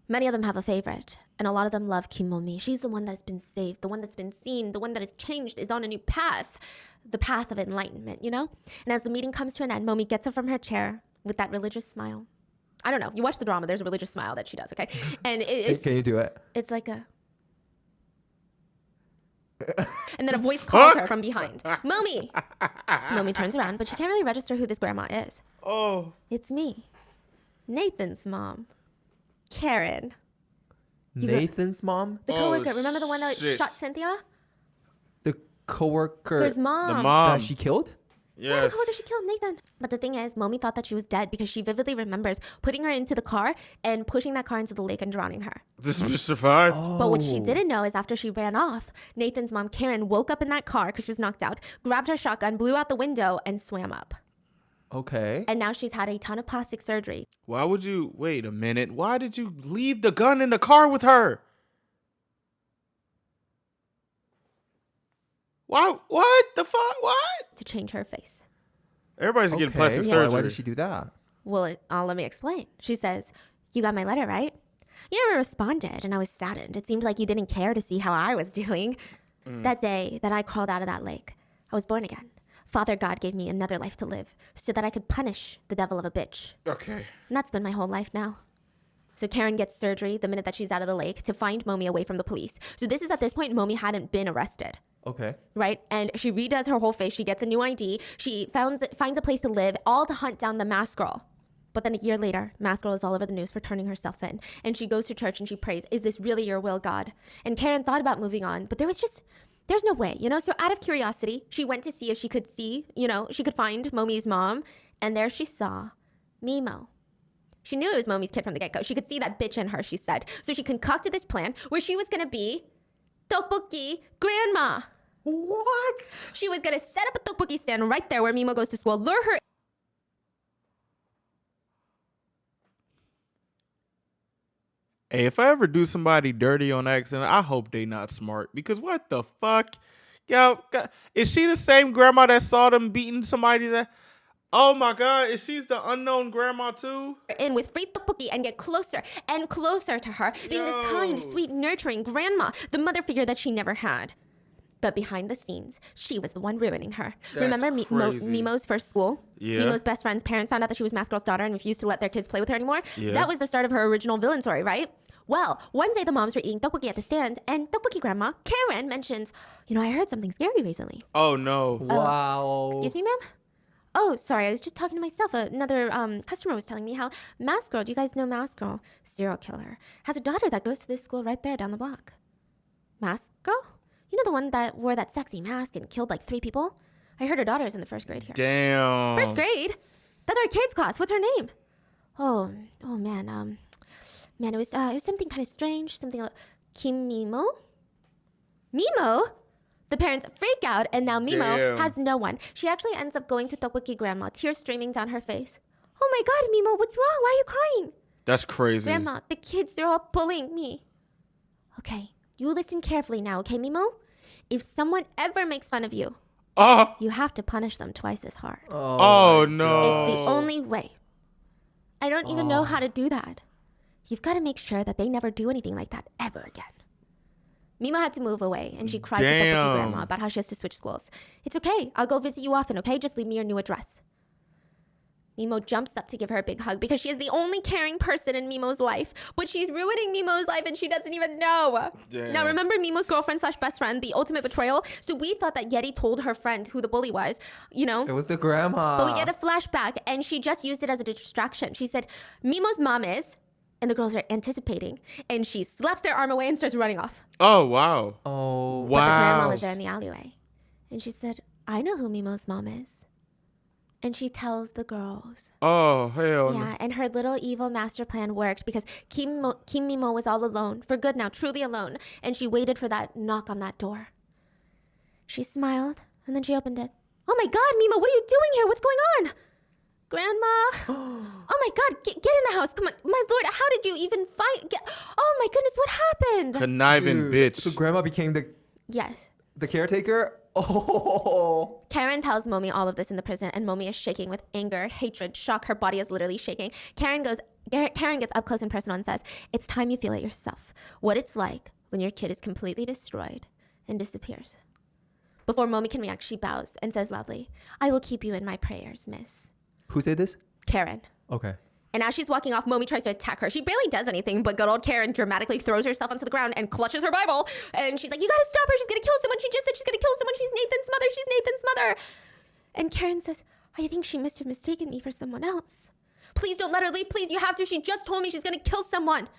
Speaker 3: Many of them have a favorite, and a lot of them love Kim Mo-mi. She's the one that's been saved, the one that's been seen, the one that has changed, is on a new path, the path of enlightenment, you know? And as the meeting comes to an end, Mo-mi gets up from her chair with that religious smile. I don't know. You watch the drama, there's a religious smile that she does, okay? And it's...
Speaker 2: Can you do it?
Speaker 3: It's like a... And then a voice calls her from behind. Mo-mi! Mo-mi turns around, but she can't really register who this grandma is.
Speaker 1: Oh.
Speaker 3: It's me. Nathan's mom. Karen.
Speaker 2: Nathan's mom?
Speaker 3: The coworker. Remember the one that
Speaker 1: shit.
Speaker 3: shot Cynthia?
Speaker 2: The coworker
Speaker 3: There's mom.
Speaker 1: The mom.
Speaker 2: that she killed?
Speaker 3: Yeah, the
Speaker 1: Yes.
Speaker 3: coworker she killed Nathan. But the thing is, Mo-mi thought that she was dead because she vividly remembers putting her into the car and pushing that car into the lake and drowning her.
Speaker 1: This bitch survived.
Speaker 3: But what she didn't know is after she ran off, Nathan's mom, Karen, woke up in that car because she was knocked out, grabbed her shotgun, blew out the window, and swam up.
Speaker 2: Okay.
Speaker 3: And now she's had a ton of plastic surgery.
Speaker 1: Why would you wait a minute? Why did you leave the gun in the car with her? Why? What the fuck? What?
Speaker 3: To change her face.
Speaker 1: Everybody's getting plastic
Speaker 2: Why-
Speaker 1: surgery.
Speaker 2: Why did she do that?
Speaker 3: Well, let me explain. She says, "You got my letter, right? You never responded, and I was saddened. It seemed like you didn't care to see how I was doing. That day that I crawled out of that lake, I was born again. Father God gave me another life to live so that I could punish the devil of a bitch.
Speaker 1: Okay.
Speaker 3: And that's been my whole life now." So Karen gets surgery the minute that she's out of the lake to find Mo-mi away from the police. So this is at this point, Mo-mi hadn't been arrested.
Speaker 2: Okay.
Speaker 3: Right? And she redoes her whole face. She gets a new ID. She finds a place to live, all to hunt down the masked girl. But then a year later, Masked Girl is all over the news for turning herself in. And she goes to church and she prays, "Is this really your will, God?" And Karen thought about moving on, but there's no way, you know? So out of curiosity, she went to see if she could she could find Mo-mi's mom. And there she saw Mimo. She knew it was Mo-mi's kid from the get-go. She could see that bitch in her, she said. So she concocted this plan where she was going to be tteokbokki grandma.
Speaker 2: What?
Speaker 3: She was going to set up a tteokbokki stand right there where Mimo goes to school, lure her.
Speaker 1: Hey, if I ever do somebody dirty on accident, I hope they not smart. Because what the fuck? Yo, is she the same grandma that saw them beating somebody that... Oh my God, is she's the unknown grandma too?
Speaker 3: In with free tteokbokki and get closer and closer to her, being this kind, sweet, nurturing grandma, the mother figure that she never had. But behind the scenes, she was the one ruining her.
Speaker 1: That's
Speaker 3: Remember
Speaker 1: crazy.
Speaker 3: Mimo's first school?
Speaker 1: Yeah.
Speaker 3: Mimo's best friend's parents found out that she was Masked Girl's daughter and refused to let their kids play with her anymore?
Speaker 1: Yeah.
Speaker 3: That was the start of her original villain story, right? Well, one day the moms were eating tteokbokki at the stand, and tteokbokki grandma, Karen, mentions, I heard something scary recently.
Speaker 1: Oh no.
Speaker 2: Wow.
Speaker 3: Excuse me, ma'am? Oh, sorry, I was just talking to myself. Another customer was telling me how Masked Girl, do you guys know Masked Girl? Serial killer. Has a daughter that goes to this school right there down the block. Masked Girl? You know the one that wore that sexy mask and killed like 3 people? I heard her daughter's in the 1st grade here.
Speaker 1: Damn.
Speaker 3: 1st grade? That's our kids class. What's her name? Oh man, it was something kind of strange. Something like Kim Mimo? Mimo? The parents freak out, and now Mimo
Speaker 1: Damn.
Speaker 3: has no one. She actually ends up going to tteokbokki grandma, tears streaming down her face. "Oh my God, Mimo, what's wrong? Why are you crying?"
Speaker 1: That's crazy.
Speaker 3: "Grandma, the kids, they're all pulling me." "Okay, you listen carefully now, okay, Mimo? If someone ever makes fun of you,
Speaker 1: Oh.
Speaker 3: you have to punish them twice as hard.
Speaker 1: Oh no.
Speaker 3: It's the only way. I don't even know how to do that. You've got to make sure that they never do anything like that ever again." Mimo had to move away, and she cried to
Speaker 1: Damn.
Speaker 3: tteokbokki grandma about how she has to switch schools. "It's okay. I'll go visit you often, okay? Just leave me your new address." Mimo jumps up to give her a big hug because she is the only caring person in Mimo's life, but she's ruining Mimo's life and she doesn't even know.
Speaker 1: Damn.
Speaker 3: Now, remember Mimo's girlfriend / best friend, the ultimate betrayal? So we thought that Yeti told her friend who the bully was,
Speaker 2: It was the grandma.
Speaker 3: but we get a flashback, and she just used it as a distraction. She said, "Mimo's mom is," and the girls are anticipating, and she slaps their arm away and starts running off.
Speaker 1: Oh wow.
Speaker 2: Oh.
Speaker 3: But the grandma
Speaker 1: Wow.
Speaker 3: was there in the alleyway, and she said, "I know who Mimo's mom is." And she tells the girls.
Speaker 1: Oh hell. no.
Speaker 3: Yeah, and her little evil master plan worked because Kim Mimo was all alone, for good now, truly alone, and she waited for that knock on that door. She smiled, and then she opened it. "Oh my God, Mimo, what are you doing here? What's going on?" "Grandma." "Oh my God, get in the house. Come on. My Lord, how did you even find... Oh my goodness, what happened?"
Speaker 1: Conniving
Speaker 2: Dude,
Speaker 1: bitch.
Speaker 2: So grandma became
Speaker 3: Yes.
Speaker 2: the caretaker? Oh.
Speaker 3: Karen tells Momi all of this in the prison, and Momi is shaking with anger, hatred, shock. Her body is literally shaking. Karen gets up close and personal and says, "It's time you feel it yourself. What it's like when your kid is completely destroyed and disappears." Before Momi can react, she bows and says loudly, "I will keep you in my prayers, miss."
Speaker 2: Who said this?
Speaker 3: Karen.
Speaker 2: Okay.
Speaker 3: And as she's walking off, Momi tries to attack her. She barely does anything, but good old Karen dramatically throws herself onto the ground and clutches her Bible. And she's like, "You gotta stop her. She's gonna kill someone. She just said she's gonna kill someone. She's Nathan's mother. She's Nathan's mother." And Karen says, "I think she must have mistaken me for someone else. Please don't let her leave. Please, you have to. She just told me she's gonna kill someone."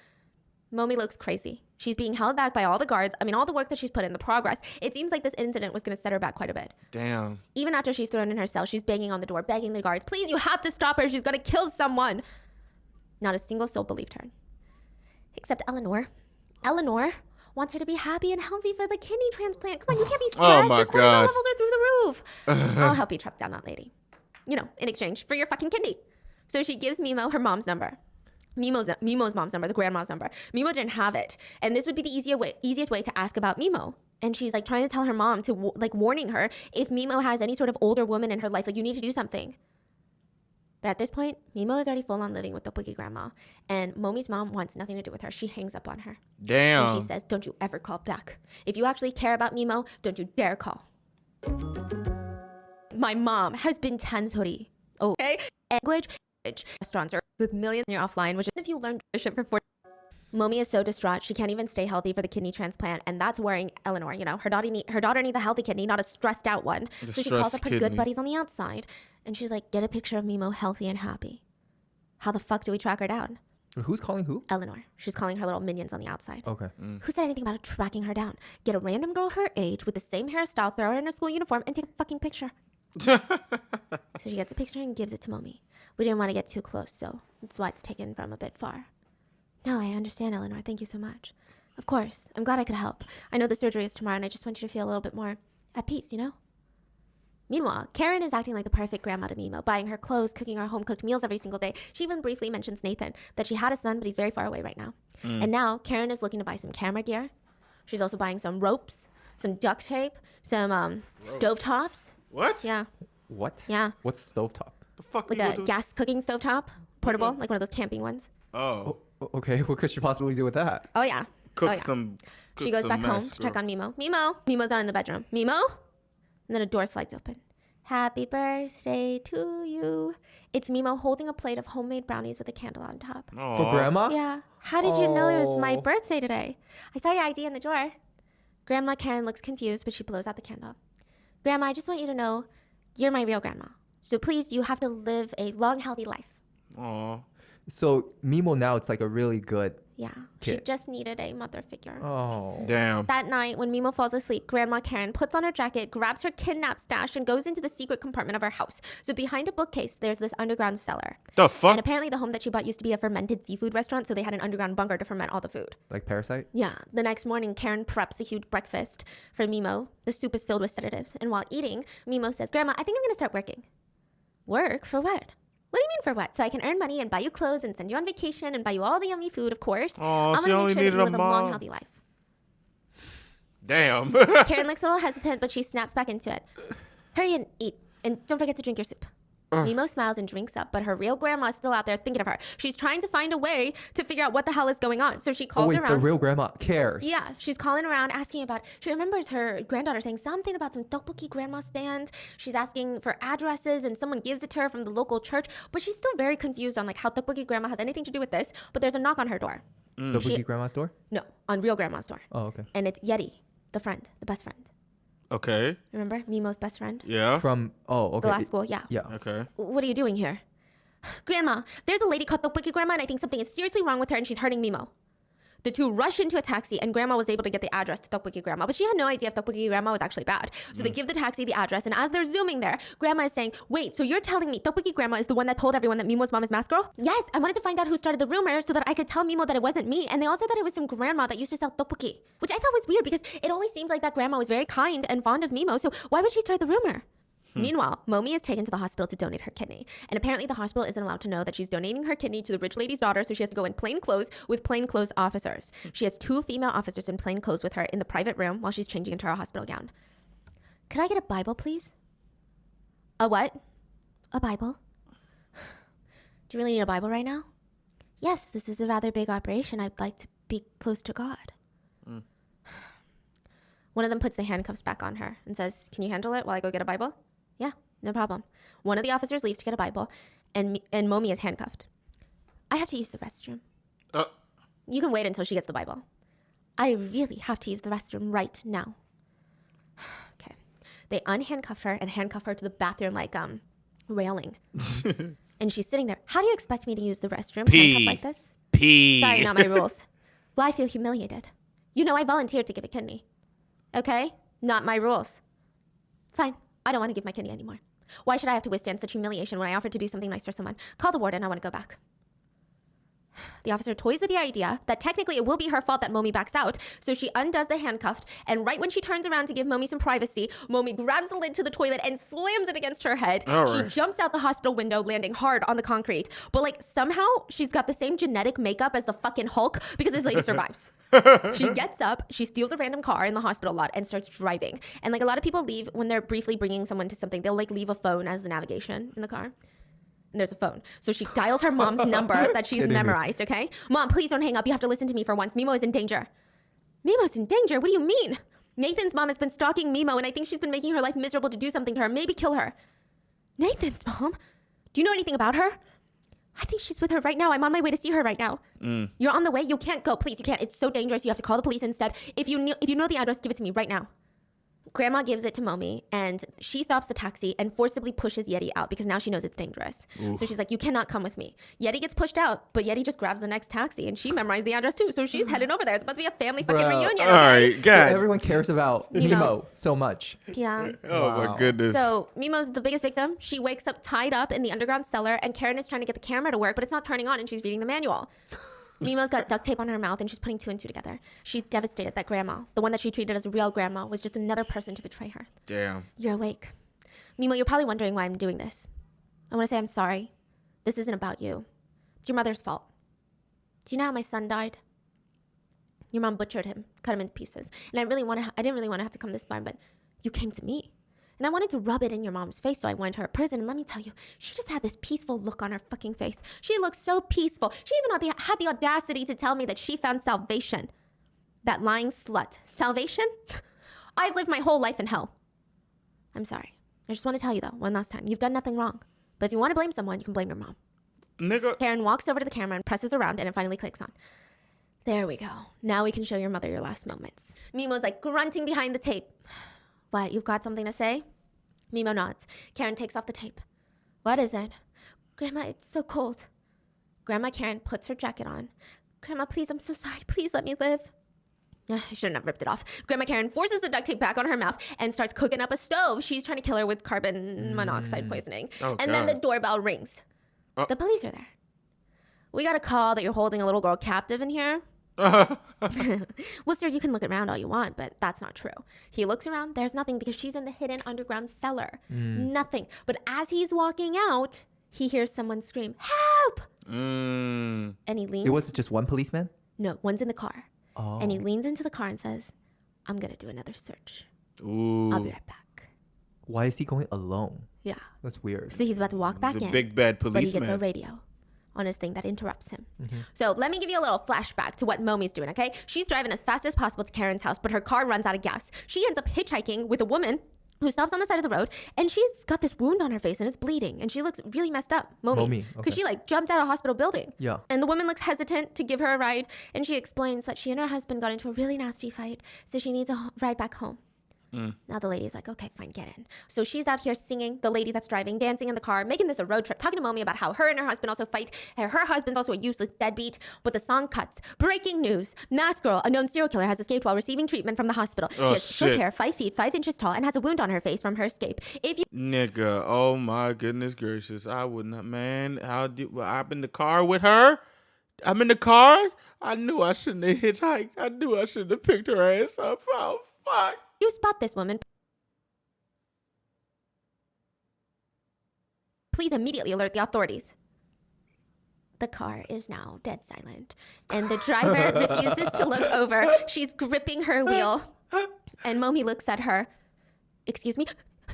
Speaker 3: Momi looks crazy. She's being held back by all the guards. All the work that she's put in, the progress. It seems like this incident was gonna set her back quite a bit.
Speaker 1: Damn.
Speaker 3: Even after she's thrown in her cell, she's banging on the door, begging the guards, "Please, you have to stop her. She's gonna kill someone." Not a single soul believed her. Except Eleanor. Eleanor wants her to be happy and healthy for the kidney transplant. Come on, you can't be stressed.
Speaker 1: Oh my
Speaker 3: Your cortisol
Speaker 1: God.
Speaker 3: levels are through the roof. I'll help you track down that lady. In exchange for your fucking kidney. So she gives Mimo her mom's number. Mimo's mom's number, the grandma's number. Mimo didn't have it. And this would be the easiest way to ask about Mimo. And she's like trying to tell her mom to warning her if Mimo has any sort of older woman in her life, like you need to do something. But at this point, Mimo is already full on living with the Tteokbokki grandma. And Momi's mom wants nothing to do with her. She hangs up on her.
Speaker 1: Damn.
Speaker 3: And she says, "Don't you ever call back. If you actually care about Mimo, don't you dare call." My mom has been Tansori. Okay? Language, restaurants are with millions you're offline, which if you learn shit for 40. Momi is so distraught, she can't even stay healthy for the kidney transplant, and that's worrying Eleanor. Her daughter needs a healthy kidney, not a stressed out one. So she calls up her good buddies on the outside, and she's like, "Get a picture of Mimo healthy and happy." How the fuck do we track her down?
Speaker 2: Who's calling who?
Speaker 3: Eleanor. She's calling her little minions on the outside.
Speaker 2: Okay.
Speaker 3: Who said anything about tracking her down? Get a random girl her age with the same hairstyle, throw her in a school uniform, and take a fucking picture. So she gets a picture and gives it to Momi. We didn't want to get too close, so that's why it's taken from a bit far. "No, I understand, Eleanor. Thank you so much." "Of course. I'm glad I could help. I know the surgery is tomorrow, and I just want you to feel a little bit more at peace, Meanwhile, Karen is acting like the perfect grandma to Mimo, buying her clothes, cooking her home-cooked meals every single day. She even briefly mentions Nathan, that she had a son, but he's very far away right now. And now, Karen is looking to buy some camera gear. She's also buying some ropes, some duct tape, some stovetops.
Speaker 1: What?
Speaker 3: Yeah.
Speaker 2: What?
Speaker 3: Yeah.
Speaker 2: What's stovetop?
Speaker 1: The fuck
Speaker 3: Like
Speaker 1: you
Speaker 3: a
Speaker 1: do?
Speaker 3: gas cooking stovetop, portable, like one of those camping ones.
Speaker 1: Oh.
Speaker 2: Okay, what could she possibly do with that?
Speaker 3: Oh, yeah.
Speaker 1: Cook
Speaker 3: Oh, yeah.
Speaker 1: some.
Speaker 3: She goes back home to check on Mimo. Mimo's not in the bedroom. Mimo? And then a door slides open. "Happy birthday to you." It's Mimo holding a plate of homemade brownies with a candle on top.
Speaker 2: For grandma?
Speaker 3: Yeah. "How did you know it was my
Speaker 2: Oh.
Speaker 3: birthday today?" "I saw your ID in the drawer." Grandma Karen looks confused, but she blows out the candle. "Grandma, I just want you to know you're my real grandma. So please, you have to live a long, healthy life."
Speaker 1: Aw.
Speaker 2: So Mimo now it's like a really good.
Speaker 3: Yeah. She
Speaker 2: Kid.
Speaker 3: just needed a mother figure.
Speaker 2: Oh.
Speaker 1: Damn.
Speaker 3: That night, when Mimo falls asleep, Grandma Karen puts on her jacket, grabs her kidnapped stash, and goes into the secret compartment of her house. So behind a bookcase, there's this underground cellar.
Speaker 1: The
Speaker 3: And
Speaker 1: fuck?
Speaker 3: apparently the home that she bought used to be a fermented seafood restaurant, so they had an underground bunker to ferment all the food.
Speaker 2: Like Parasite?
Speaker 3: Yeah. The next morning, Karen preps a huge breakfast for Mimo. The soup is filled with sedatives. And while eating, Mimo says, "Grandma, I think I'm going to start working." "Work? For what?" "What do you mean for what?" "So I can earn money and buy you clothes and send you on vacation and buy you all the yummy food, of course.
Speaker 1: Aw,
Speaker 3: I'm
Speaker 1: she
Speaker 3: gonna
Speaker 1: only
Speaker 3: make sure that
Speaker 1: needed
Speaker 3: you
Speaker 1: a
Speaker 3: live a long,
Speaker 1: mom.
Speaker 3: healthy life."
Speaker 1: Damn.
Speaker 3: Karen looks a little hesitant, but she snaps back into it. "Hurry and eat. And don't forget to drink your soup." Mimo smiles and drinks up, but her real grandma is still out there thinking of her. She's trying to find a way to figure out what the hell is going on. So she calls
Speaker 2: Oh wait,
Speaker 3: around.
Speaker 2: the real grandma cares.
Speaker 3: Yeah, she's calling around asking about. She remembers her granddaughter saying something about some tteokbokki grandma stand. She's asking for addresses, and someone gives it to her from the local church. But she's still very confused on how tteokbokki grandma has anything to do with this. But there's a knock on her door.
Speaker 2: The
Speaker 3: She-
Speaker 2: Wiki grandma's door?
Speaker 3: No, on real grandma's door,
Speaker 2: Oh, okay.
Speaker 3: and it's Yeti, the friend, the best friend.
Speaker 1: Okay.
Speaker 3: Remember Mimo's best friend?
Speaker 1: Yeah.
Speaker 2: From okay.
Speaker 3: The last school, yeah.
Speaker 2: Yeah.
Speaker 1: Okay.
Speaker 3: "What are you doing here?" "Grandma, there's a lady called Tteokbokki Grandma, and I think something is seriously wrong with her, and she's hurting Mimo." The two rush into a taxi, and Grandma was able to get the address to Tteokbokki Grandma, but she had no idea if Tteokbokki Grandma was actually bad. So they give the taxi the address, and as they're zooming there, Grandma is saying, "Wait, so you're telling me Tteokbokki Grandma is the one that told everyone that Mimo's mom is Mask Girl?" "Yes, I wanted to find out who started the rumor so that I could tell Mimo that it wasn't me, and they all said that it was some grandma that used to sell tteokbokki," which I thought was weird because it always seemed like that grandma was very kind and fond of Mimo, so why would she start the rumor? Meanwhile, Momi is taken to the hospital to donate her kidney. And apparently the hospital isn't allowed to know that she's donating her kidney to the rich lady's daughter, so she has to go in plain clothes with plain clothes officers. She has 2 female officers in plain clothes with her in the private room while she's changing into her hospital gown. Could I get a Bible, please? A what? A Bible. Do you really need a Bible right now? Yes, this is a rather big operation. I'd like to be close to God. One of them puts the handcuffs back on her and says, can you handle it while I go get a Bible? Yeah, no problem. One of the officers leaves to get a Bible, and Momi is handcuffed. I have to use the restroom. You can wait until she gets the Bible. I really have to use the restroom right now. Okay. They unhandcuff her and handcuff her to the bathroom like railing. And she's sitting there. How do you expect me to use the restroom handcuffed like this?
Speaker 1: Pee.
Speaker 3: Sorry, not my rules. Well, I feel humiliated. You know, I volunteered to give a kidney. Okay? Not my rules. It's fine. I don't want to give my kidney anymore. Why should I have to withstand such humiliation when I offered to do something nice for someone? Call the warden. I want to go back. The officer toys with the idea that technically it will be her fault that Momi backs out, so she undoes the handcuffed, and right when she turns around to give Momi some privacy, Momi grabs the lid to the toilet and slams it against her head. She jumps out the hospital window, landing hard on the concrete. But like somehow she's got the same genetic makeup as the fucking Hulk because this lady survives. She gets up, she steals a random car in the hospital lot and starts driving. And like a lot of people leave when they're briefly bringing someone to something, they'll like leave a phone as the navigation in the car. And there's a phone. So she dials her mom's number that she's memorized, okay? Mom, please don't hang up. You have to listen to me for once. Mimo is in danger. Mimo's in danger? What do you mean? Nathan's mom has been stalking Mimo, and I think she's been making her life miserable to do something to her, maybe kill her. Nathan's mom? Do you know anything about her? I think she's with her right now. I'm on my way to see her right now. You're on the way? You can't go. Please, you can't. It's so dangerous. You have to call the police instead. If you know the address, give it to me right now. Grandma gives it to Momi, and she stops the taxi and forcibly pushes Yeti out because now she knows it's dangerous. Oof. So she's like, you cannot come with me. Yeti gets pushed out, but Yeti just grabs the next taxi, and she memorized the address too. So she's headed over there. It's about to be a family fucking reunion. Okay?
Speaker 1: All right, God.
Speaker 2: So everyone cares about Mimo so much.
Speaker 3: Yeah.
Speaker 1: Oh, my goodness.
Speaker 3: So Mimo's the biggest victim. She wakes up tied up in the underground cellar, and Karen is trying to get the camera to work, but it's not turning on, and she's reading the manual. Mimo's got duct tape on her mouth and she's putting two and two together. She's devastated that grandma, the one that she treated as a real grandma, was just another person to betray her.
Speaker 1: Damn.
Speaker 3: You're awake. Mimo, you're probably wondering why I'm doing this. I want to say I'm sorry. This isn't about you. It's your mother's fault. Do you know how my son died? Your mom butchered him, cut him into pieces. And I didn't really want to have to come this far, but you came to me. And I wanted to rub it in your mom's face, so I went to her prison. And let me tell you, she just had this peaceful look on her fucking face. She looked so peaceful. She even had the audacity to tell me that she found salvation. That lying slut. Salvation? I've lived my whole life in hell. I'm sorry. I just want to tell you, though, one last time. You've done nothing wrong. But if you want to blame someone, you can blame your mom.
Speaker 1: Nigga.
Speaker 3: Karen walks over to the camera and presses around, and it finally clicks on. There we go. Now we can show your mother your last moments. Mimo's like grunting behind the tape. What, you've got something to say? Mimo nods. Karen takes off the tape. What is it? Grandma, it's so cold. Grandma Karen puts her jacket on. Grandma, please, I'm so sorry. Please let me live. I shouldn't have ripped it off. Grandma Karen forces the duct tape back on her mouth and starts cooking up a stove. She's trying to kill her with carbon monoxide poisoning.
Speaker 1: Oh,
Speaker 3: and then the doorbell rings.
Speaker 1: Oh.
Speaker 3: The police are there. We got a call that you're holding a little girl captive in here. Well, sir, you can look around all you want, but that's not true. He looks around. There's nothing because she's in the hidden underground cellar. Nothing. But as he's walking out, he hears someone scream, "Help!" And he leans.
Speaker 2: It was just one policeman?
Speaker 3: No, one's in the car.
Speaker 2: Oh.
Speaker 3: And he leans into the car and says, I'm going to do another search.
Speaker 1: Ooh.
Speaker 3: I'll be right back.
Speaker 2: Why is he going alone?
Speaker 3: Yeah.
Speaker 2: That's weird.
Speaker 3: So he's about to walk back
Speaker 1: He's a
Speaker 3: in.
Speaker 1: big bad
Speaker 3: But he gets a
Speaker 1: policeman.
Speaker 3: radio on his thing that interrupts him. So let me give you a little flashback to what Momi's doing, okay? She's driving as fast as possible to Karen's house, but her car runs out of gas. She ends up hitchhiking with a woman who stops on the side of the road, and she's got this wound on her face, and it's bleeding, and she looks really messed up. Momi. Because she, like, jumped out of a hospital building.
Speaker 2: Yeah.
Speaker 3: And the woman looks hesitant to give her a ride, and she explains that she and her husband got into a really nasty fight, so she needs a ride back home. Now the lady's like, okay, fine, get in. So she's out here singing, the lady that's driving, dancing in the car, making this a road trip, talking to Momi about how her and her husband also fight. Her husband's also a useless deadbeat, but the song cuts. Breaking news. Masked girl, a known serial killer, has escaped while receiving treatment from the hospital. She has short hair, 5 feet, 5 inches tall, and has a wound on her face from her escape. If you
Speaker 1: Nigga, oh my goodness gracious. I would not, man. I'm in the car with her. I'm in the car. I knew I shouldn't have hitchhiked. I knew I shouldn't have picked her ass up. Oh, fuck.
Speaker 3: you spot this woman, please immediately alert the authorities. The car is now dead silent, and the driver refuses to look over. She's gripping her wheel, and Momi looks at her. Excuse me?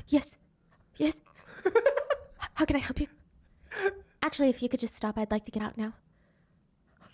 Speaker 3: Yes. Yes. How can I help you? Actually, if you could just stop, I'd like to get out now.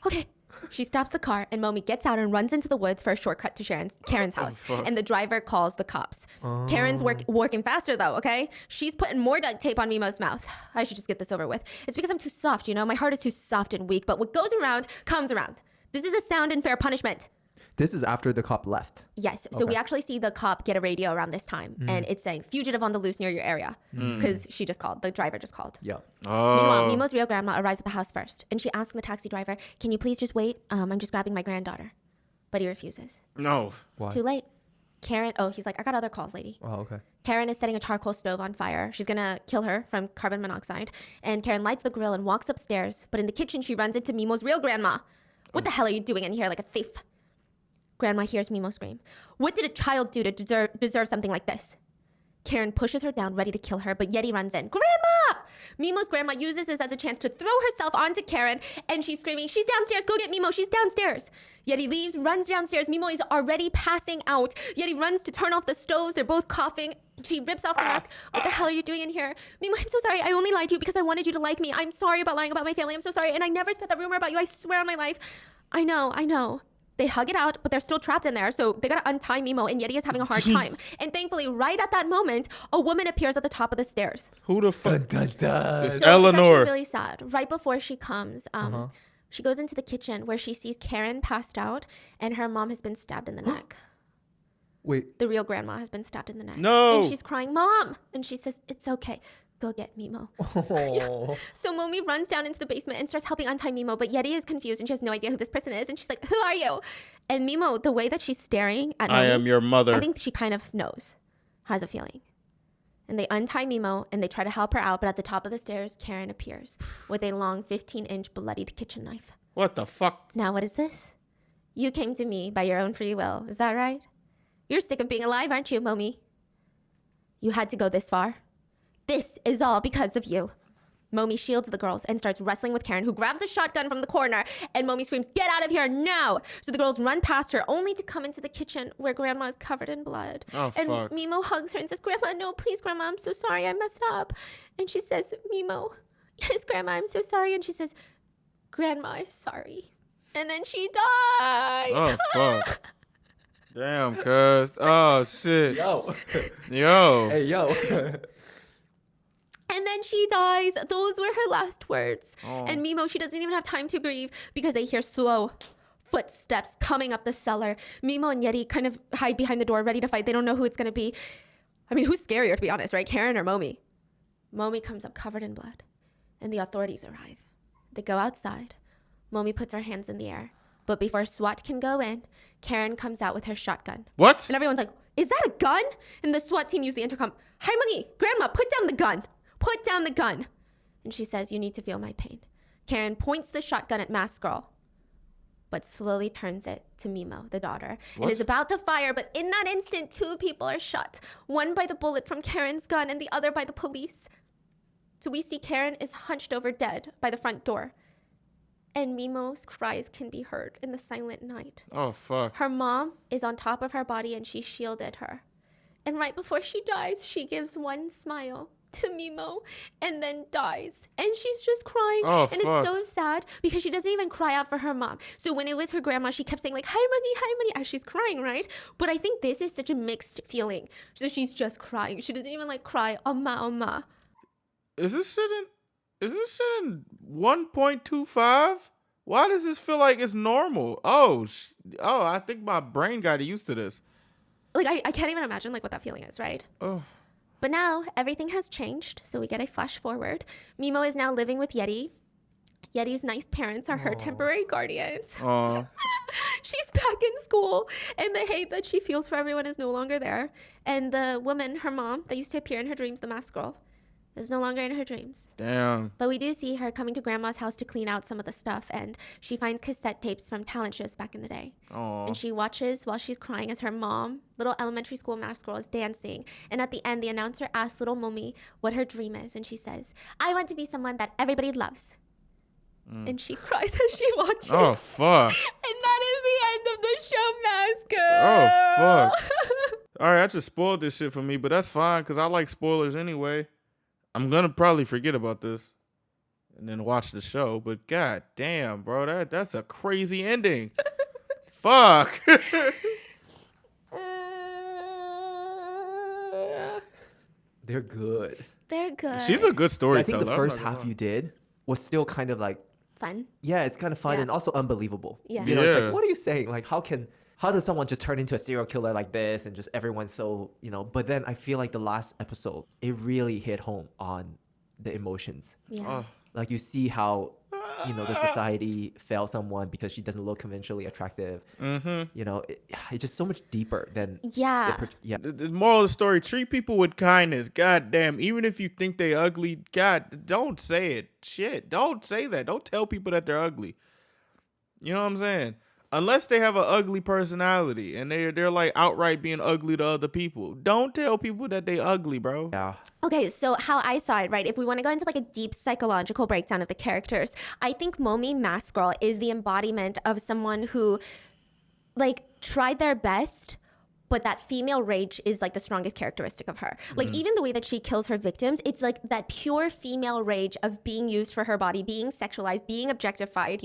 Speaker 3: Okay. She stops the car, and Momi gets out and runs into the woods for a shortcut to Karen's house. And the driver calls the cops. Karen's working faster, though, okay? She's putting more duct tape on Mimo's mouth. I should just get this over with. It's because I'm too soft, you know? My heart is too soft and weak, but what goes around comes around. This is a sound and fair punishment.
Speaker 2: This is after the cop left.
Speaker 3: Yes. So we actually see the cop get a radio around this time, and it's saying, fugitive on the loose near your area. Because she just called. The driver just called.
Speaker 2: Yeah.
Speaker 3: Meanwhile, Mimo's real grandma arrives at the house first, and she asks the taxi driver, can you please just wait? I'm just grabbing my granddaughter. But he refuses.
Speaker 1: No.
Speaker 3: It's too late. Karen, he's like, I got other calls, lady.
Speaker 2: Oh, okay.
Speaker 3: Karen is setting a charcoal stove on fire. She's gonna kill her from carbon monoxide. And Karen lights the grill and walks upstairs. But in the kitchen, she runs into Mimo's real grandma. What the hell are you doing in here like a thief? Grandma hears Mimo scream. What did a child do to deserve something like this? Karen pushes her down, ready to kill her, but Yeti runs in. Grandma! Mimo's grandma uses this as a chance to throw herself onto Karen, and she's screaming, she's downstairs, go get Mimo, she's downstairs. Yeti leaves, runs downstairs. Mimo is already passing out. Yeti runs to turn off the stoves. They're both coughing. She rips off the mask. What the hell are you doing in here? Mimo, I'm so sorry. I only lied to you because I wanted you to like me. I'm sorry about lying about my family. I'm so sorry. And I never spread that rumor about you. I swear on my life. I know. They hug it out, but they're still trapped in there, so they gotta untie Mimo, and Yeti is having a hard time. And thankfully, right at that moment, a woman appears at the top of the stairs.
Speaker 1: Who the fuck?
Speaker 2: Dun, dun, dun.
Speaker 1: It's
Speaker 3: So
Speaker 1: Eleanor.
Speaker 3: It's actually really sad. Right before she comes, she goes into the kitchen where she sees Karen passed out, and her mom has been stabbed in the neck.
Speaker 2: Wait.
Speaker 3: The real grandma has been stabbed in the neck.
Speaker 1: No.
Speaker 3: And she's crying, Mom! And she says, it's okay. Go get Mimo.
Speaker 2: Oh.
Speaker 3: So Momi runs down into the basement and starts helping untie Mimo, but Yeti is confused and she has no idea who this person is. And she's like, who are you? And Mimo, the way that she's staring at Momi,
Speaker 1: I am your mother.
Speaker 3: I think she kind of knows, has a feeling. And they untie Mimo and they try to help her out, but at the top of the stairs, Karen appears with a long 15-inch bloodied kitchen knife.
Speaker 1: What the fuck?
Speaker 3: Now what is this? You came to me by your own free will, is that right? You're sick of being alive, aren't you, Momi? You had to go this far. This is all because of you. Momi shields the girls and starts wrestling with Karen, who grabs a shotgun from the corner, and Momi screams, get out of here now! So the girls run past her, only to come into the kitchen where Grandma is covered in blood.
Speaker 1: Oh,
Speaker 3: and
Speaker 1: fuck.
Speaker 3: Mimo hugs her and says, Grandma, no, please, Grandma, I'm so sorry, I messed up. And she says, Mimo, yes, Grandma, I'm so sorry. And she says, Grandma is sorry. And then she dies.
Speaker 1: Oh, fuck. Damn, cuz. Oh, shit.
Speaker 2: Yo.
Speaker 1: Yo.
Speaker 2: Hey, yo.
Speaker 3: And then she dies. Those were her last words.
Speaker 1: Oh.
Speaker 3: And Mimo, she doesn't even have time to grieve because they hear slow footsteps coming up the cellar. Mimo and Yeti kind of hide behind the door, ready to fight. They don't know who it's going to be. I mean, who's scarier, to be honest, right? Karen or Momi? Momi comes up covered in blood, and the authorities arrive. They go outside. Momi puts her hands in the air. But before SWAT can go in, Karen comes out with her shotgun.
Speaker 1: What?
Speaker 3: And everyone's like, is that a gun? And the SWAT team use the intercom. Harmony, Grandma, put down the gun. Put down the gun. And she says, you need to feel my pain. Karen points the shotgun at Masked Girl, but slowly turns it to Mimo, the daughter, and is about to fire. But in that instant, two people are shot. One by the bullet from Karen's gun and the other by the police. So we see Karen is hunched over dead by the front door. And Mimo's cries can be heard in the silent night.
Speaker 1: Oh, fuck.
Speaker 3: Her mom is on top of her body and she shielded her. And right before she dies, she gives one smile to Mimo and then dies. And she's just crying.
Speaker 1: Oh,
Speaker 3: and
Speaker 1: fuck.
Speaker 3: it's so sad because she doesn't even cry out for her mom. So when it was her grandma, she kept saying like, hi, money, as she's crying, right? But I think this is such a mixed feeling. So she's just crying. She doesn't even like cry, Oma.
Speaker 1: Is this shit in 1.25? Why does this feel like it's normal? Oh, I think my brain got used to this.
Speaker 3: Like, I can't even imagine like what that feeling is, right?
Speaker 1: Oh.
Speaker 3: But now everything has changed, so we get a flash forward. Mimo is now living with Yeti. Yeti's nice parents are her temporary guardians.
Speaker 1: Aw.
Speaker 3: She's back in school, and the hate that she feels for everyone is no longer there. And the woman, her mom, that used to appear in her dreams, the Masked Girl, is no longer in her dreams.
Speaker 1: Damn.
Speaker 3: But we do see her coming to Grandma's house to clean out some of the stuff, and she finds cassette tapes from talent shows back in the day.
Speaker 1: Aw.
Speaker 3: And she watches while she's crying as her mom, little elementary school Masked Girl, is dancing. And at the end, the announcer asks little Momi what her dream is, and she says, I want to be someone that everybody loves. And she cries as she watches.
Speaker 1: Oh, fuck.
Speaker 3: And that is the end of the show, Masked Girl.
Speaker 1: Oh, fuck. All right, I just spoiled this shit for me, but that's fine because I like spoilers anyway. I'm gonna probably forget about this and then watch the show. But god damn, bro, that's a crazy ending. Fuck.
Speaker 2: They're good.
Speaker 3: They're good.
Speaker 1: She's a good
Speaker 2: I
Speaker 1: storyteller.
Speaker 2: think the first half you did was still kind of like,
Speaker 3: fun.
Speaker 2: yeah, it's kind of fun
Speaker 3: Yeah.
Speaker 2: and also unbelievable.
Speaker 3: Yeah.
Speaker 2: You know, it's
Speaker 1: Yeah.
Speaker 2: like, what are you saying? Like, how does someone just turn into a serial killer like this and just everyone's so, but then I feel like the last episode, it really hit home on the emotions.
Speaker 3: Yeah.
Speaker 1: Oh,
Speaker 2: Like you see how, the society fails someone because she doesn't look conventionally attractive. It's just so much deeper than
Speaker 3: Yeah.
Speaker 1: the moral of the story: treat people with kindness. God damn, even if you think they ugly, God, don't say it. Shit, don't say that. Don't tell people that they're ugly. You know what I'm saying? Unless they have an ugly personality and they're like outright being ugly to other people. Don't tell people that they ugly, bro.
Speaker 2: Yeah.
Speaker 3: Okay, so how I saw it, right? If we want to go into like a deep psychological breakdown of the characters, I think Momi Mask Girl is the embodiment of someone who like tried their best, but that female rage is like the strongest characteristic of her. Like even the way that she kills her victims, it's like that pure female rage of being used for her body, being sexualized, being objectified,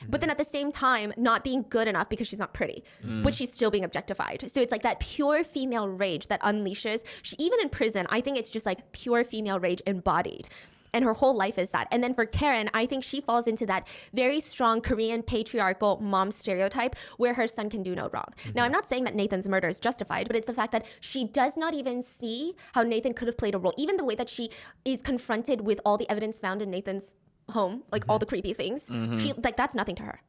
Speaker 3: But then at the same time, not being good enough because she's not pretty, but she's still being objectified. So it's like that pure female rage that unleashes. Even in prison, I think it's just like pure female rage embodied. And her whole life is that. And then for Karen, I think she falls into that very strong Korean patriarchal mom stereotype where her son can do no wrong. Now, I'm not saying that Nathan's murder is justified, but it's the fact that she does not even see how Nathan could have played a role. Even the way that she is confronted with all the evidence found in Nathan's home, like all the creepy things, she like that's nothing to her.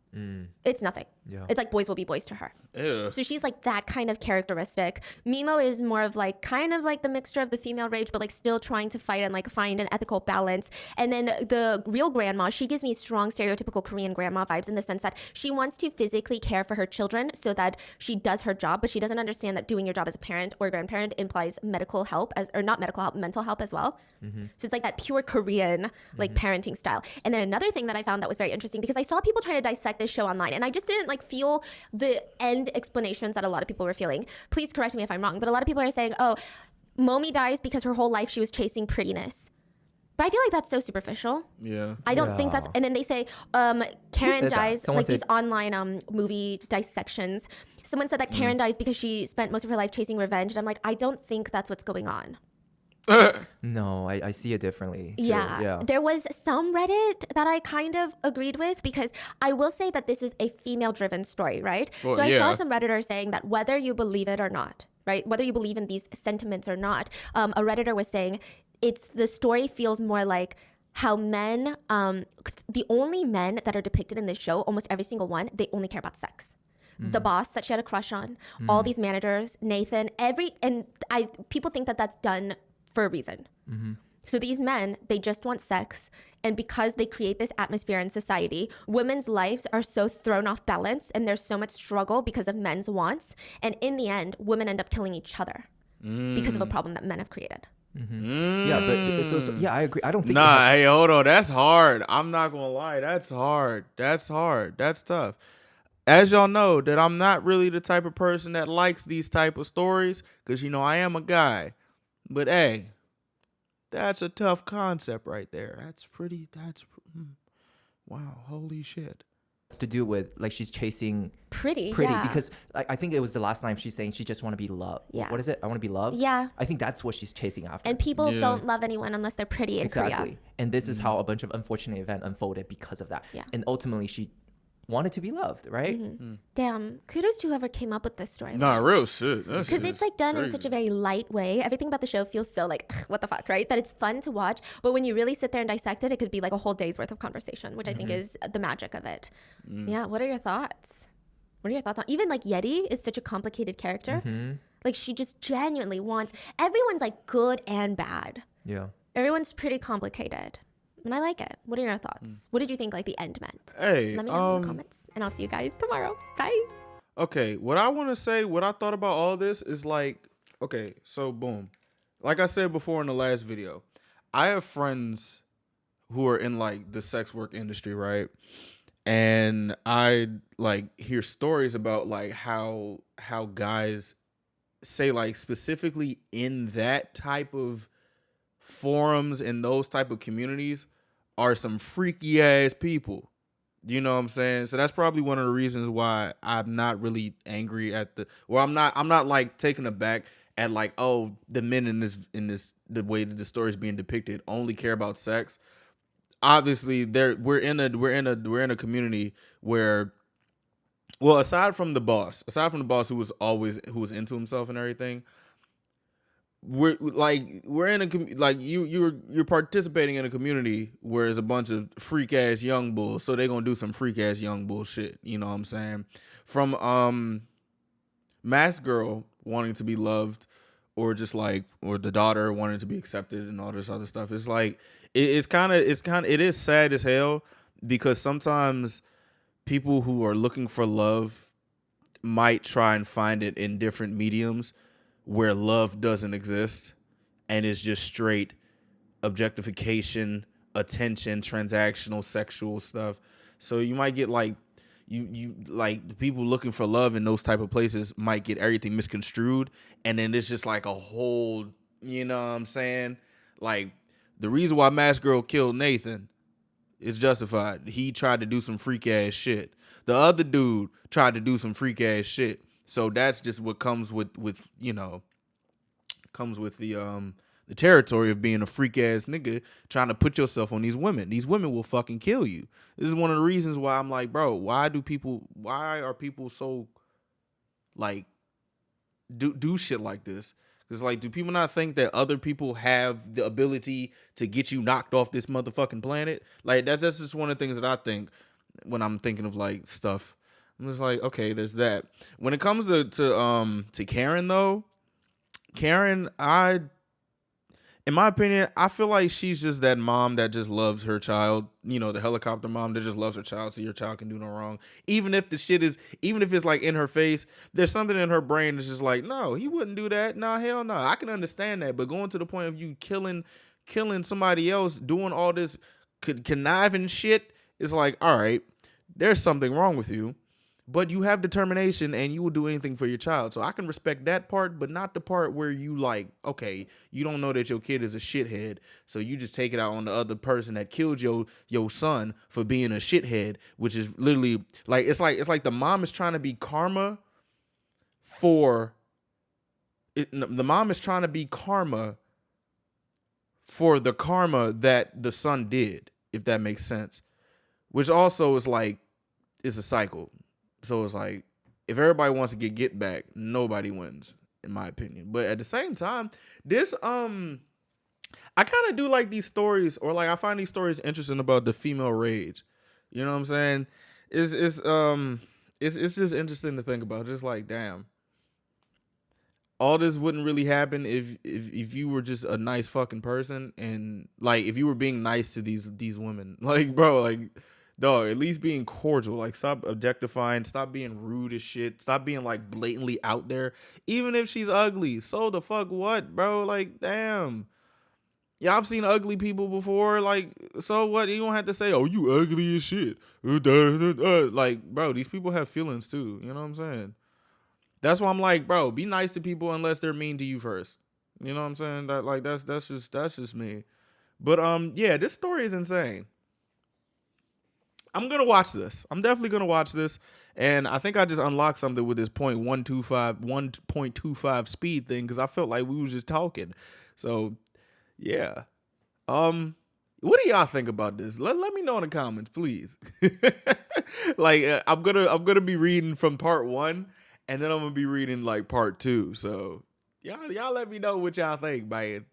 Speaker 3: It's nothing.
Speaker 2: Yeah.
Speaker 3: It's like boys will be boys to her.
Speaker 1: Ew.
Speaker 3: So she's like that kind of characteristic. Mimo is more of like kind of like the mixture of the female rage, but like still trying to fight and like find an ethical balance. And then the real grandma, she gives me strong stereotypical Korean grandma vibes in the sense that she wants to physically care for her children so that she does her job, but she doesn't understand that doing your job as a parent or grandparent implies medical help or not medical help, mental help as well. So it's like that pure Korean like parenting style. And then another thing that I found that was very interesting because I saw people trying to dissect this show online and I just didn't like feel the end explanations that a lot of people were feeling. Please correct me if I'm wrong, but a lot of people are saying, oh, Momi dies because her whole life she was chasing prettiness. But I feel like that's so superficial.
Speaker 1: Yeah.
Speaker 3: I don't think that's, and then they say Karen
Speaker 2: said that?
Speaker 3: dies,
Speaker 2: Someone
Speaker 3: like these
Speaker 2: said-
Speaker 3: online movie dissections. Someone said that Karen dies because she spent most of her life chasing revenge. And I'm like, I don't think that's what's going on.
Speaker 2: No, I see it differently. Too.
Speaker 3: Yeah. There was some Reddit that I kind of agreed with because I will say that this is a female driven story, right?
Speaker 1: Well,
Speaker 3: so I
Speaker 1: yeah.
Speaker 3: saw some Redditors saying that whether you believe it or not, right? Whether you believe in these sentiments or not, a Redditor was saying the story feels more like how men, the only men that are depicted in this show, almost every single one, they only care about sex. The boss that she had a crush on, all these managers, Nathan, people think that that's done for a reason. So these men, they just want sex. And because they create this atmosphere in society, women's lives are so thrown off balance and there's so much struggle because of men's wants. And in the end, women end up killing each other because of a problem that men have created.
Speaker 2: Yeah, but so yeah, I agree. I don't think.
Speaker 1: Nah, hey, hold on. That's hard. I'm not gonna lie. That's hard. That's tough. As y'all know, that I'm not really the type of person that likes these type of stories because I am a guy. But hey, that's a tough concept right there. Wow, holy shit.
Speaker 2: to do with like she's chasing
Speaker 3: Pretty,
Speaker 2: pretty
Speaker 3: yeah.
Speaker 2: because I think it was the last time she's saying she just want to be loved.
Speaker 3: Yeah.
Speaker 2: What is it? I want to be loved.
Speaker 3: Yeah.
Speaker 2: I think that's what she's chasing after.
Speaker 3: And people
Speaker 1: Yeah.
Speaker 3: don't love anyone unless they're pretty in
Speaker 2: exactly.
Speaker 3: Korea.
Speaker 2: And this is how a bunch of unfortunate events unfolded because of that.
Speaker 3: Yeah.
Speaker 2: And ultimately she wanted to be loved, right?
Speaker 3: Damn, kudos to whoever came up with this story.
Speaker 1: Nah, real shit.
Speaker 3: Because it's like done in such a very light way. Everything about the show feels so like, what the fuck, right? That it's fun to watch. But when you really sit there and dissect it, it could be like a whole day's worth of conversation, which I think is the magic of it. Yeah, what are your thoughts? What are your thoughts on even like Yeti is such a complicated character. Like she just genuinely wants everyone's like good and bad.
Speaker 2: Yeah.
Speaker 3: Everyone's pretty complicated. And I like it. What are your thoughts? What did you think like the end meant?
Speaker 1: Hey,
Speaker 3: Let me know in the comments. And I'll see you guys tomorrow. Bye.
Speaker 1: okay, what I want to say, what I thought about all this is like, okay, so boom. Like I said before in the last video, I have friends who are in like the sex work industry, right? And I like hear stories about like how guys say like specifically in that type of forums and those type of communities are some freaky ass people. You know what I'm saying? So that's probably one of the reasons why I'm not really angry at I'm not like taken aback at like, oh, the men in this the way that the story is being depicted only care about sex. Obviously, we're in a community where, well, aside from the boss who was into himself and everything, we're in like you're participating in a community where there's a bunch of freak ass young bulls, so they're gonna do some freak ass young bull shit. You know what I'm saying? From Mask Girl wanting to be loved, or just like, or the daughter wanting to be accepted and all this other stuff. It's like it is sad as hell, because sometimes people who are looking for love might try and find it in different mediums where love doesn't exist and it's just straight objectification, attention, transactional, sexual stuff. So you might get like you like the people looking for love in those type of places might get everything misconstrued, and then it's just like a whole, you know what I'm saying? Like, the reason why Mask Girl killed Nathan is justified. He tried to do some freak ass shit. The other dude tried to do some freak ass shit. So that's just what comes with you know, comes with the territory of being a freak ass nigga trying to put yourself on these women. These women will fucking kill you. This is one of the reasons why I'm like, bro, why are people so like do shit like this? Because like, do people not think that other people have the ability to get you knocked off this motherfucking planet? Like, that's just one of the things that I think when I'm thinking of like stuff. I'm just like, okay, there's that. When it comes to Karen though, Karen, in my opinion, I feel like she's just that mom that just loves her child. You know, the helicopter mom that just loves her child, so your child can do no wrong. Even if it's like in her face, there's something in her brain that's just like, no, he wouldn't do that. Nah, hell no. I can understand that, but going to the point of you killing somebody else, doing all this conniving shit, is like, all right, there's something wrong with you. But you have determination and you will do anything for your child. So I can respect that part, but not the part where you like, okay, you don't know that your kid is a shithead, so you just take it out on the other person that killed your son for being a shithead, which is literally like, it's like the mom is trying to be karma for it. The mom is trying to be karma for the karma that the son did, if that makes sense. Which also is like, it's a cycle. So it's like, if everybody wants to get back, nobody wins, in my opinion. But at the same time, this I kind of do like these stories, or like I find these stories interesting about the female rage. You know what I'm saying? It's just interesting to think about. Just like, damn, all this wouldn't really happen if you were just a nice fucking person, and like if you were being nice to these women. Like, bro, like, dog, at least being cordial. Like, stop objectifying. Stop being rude as shit. Stop being like blatantly out there. Even if she's ugly, so the fuck what, bro? Like, damn. Yeah, I've seen ugly people before. Like, so what? You don't have to say, oh, you ugly as shit. Like, bro, these people have feelings too. You know what I'm saying? That's why I'm like, bro, be nice to people unless they're mean to you first. You know what I'm saying? That's just me. But yeah, this story is insane. I'm gonna watch this. I'm definitely gonna watch this, and I think I just unlocked something with this 1.25 speed thing, because I felt like we was just talking. So yeah, what do y'all think about this? Let me know in the comments, please. Like, I'm gonna be reading from part 1, and then I'm gonna be reading like part 2. So y'all let me know what y'all think, man.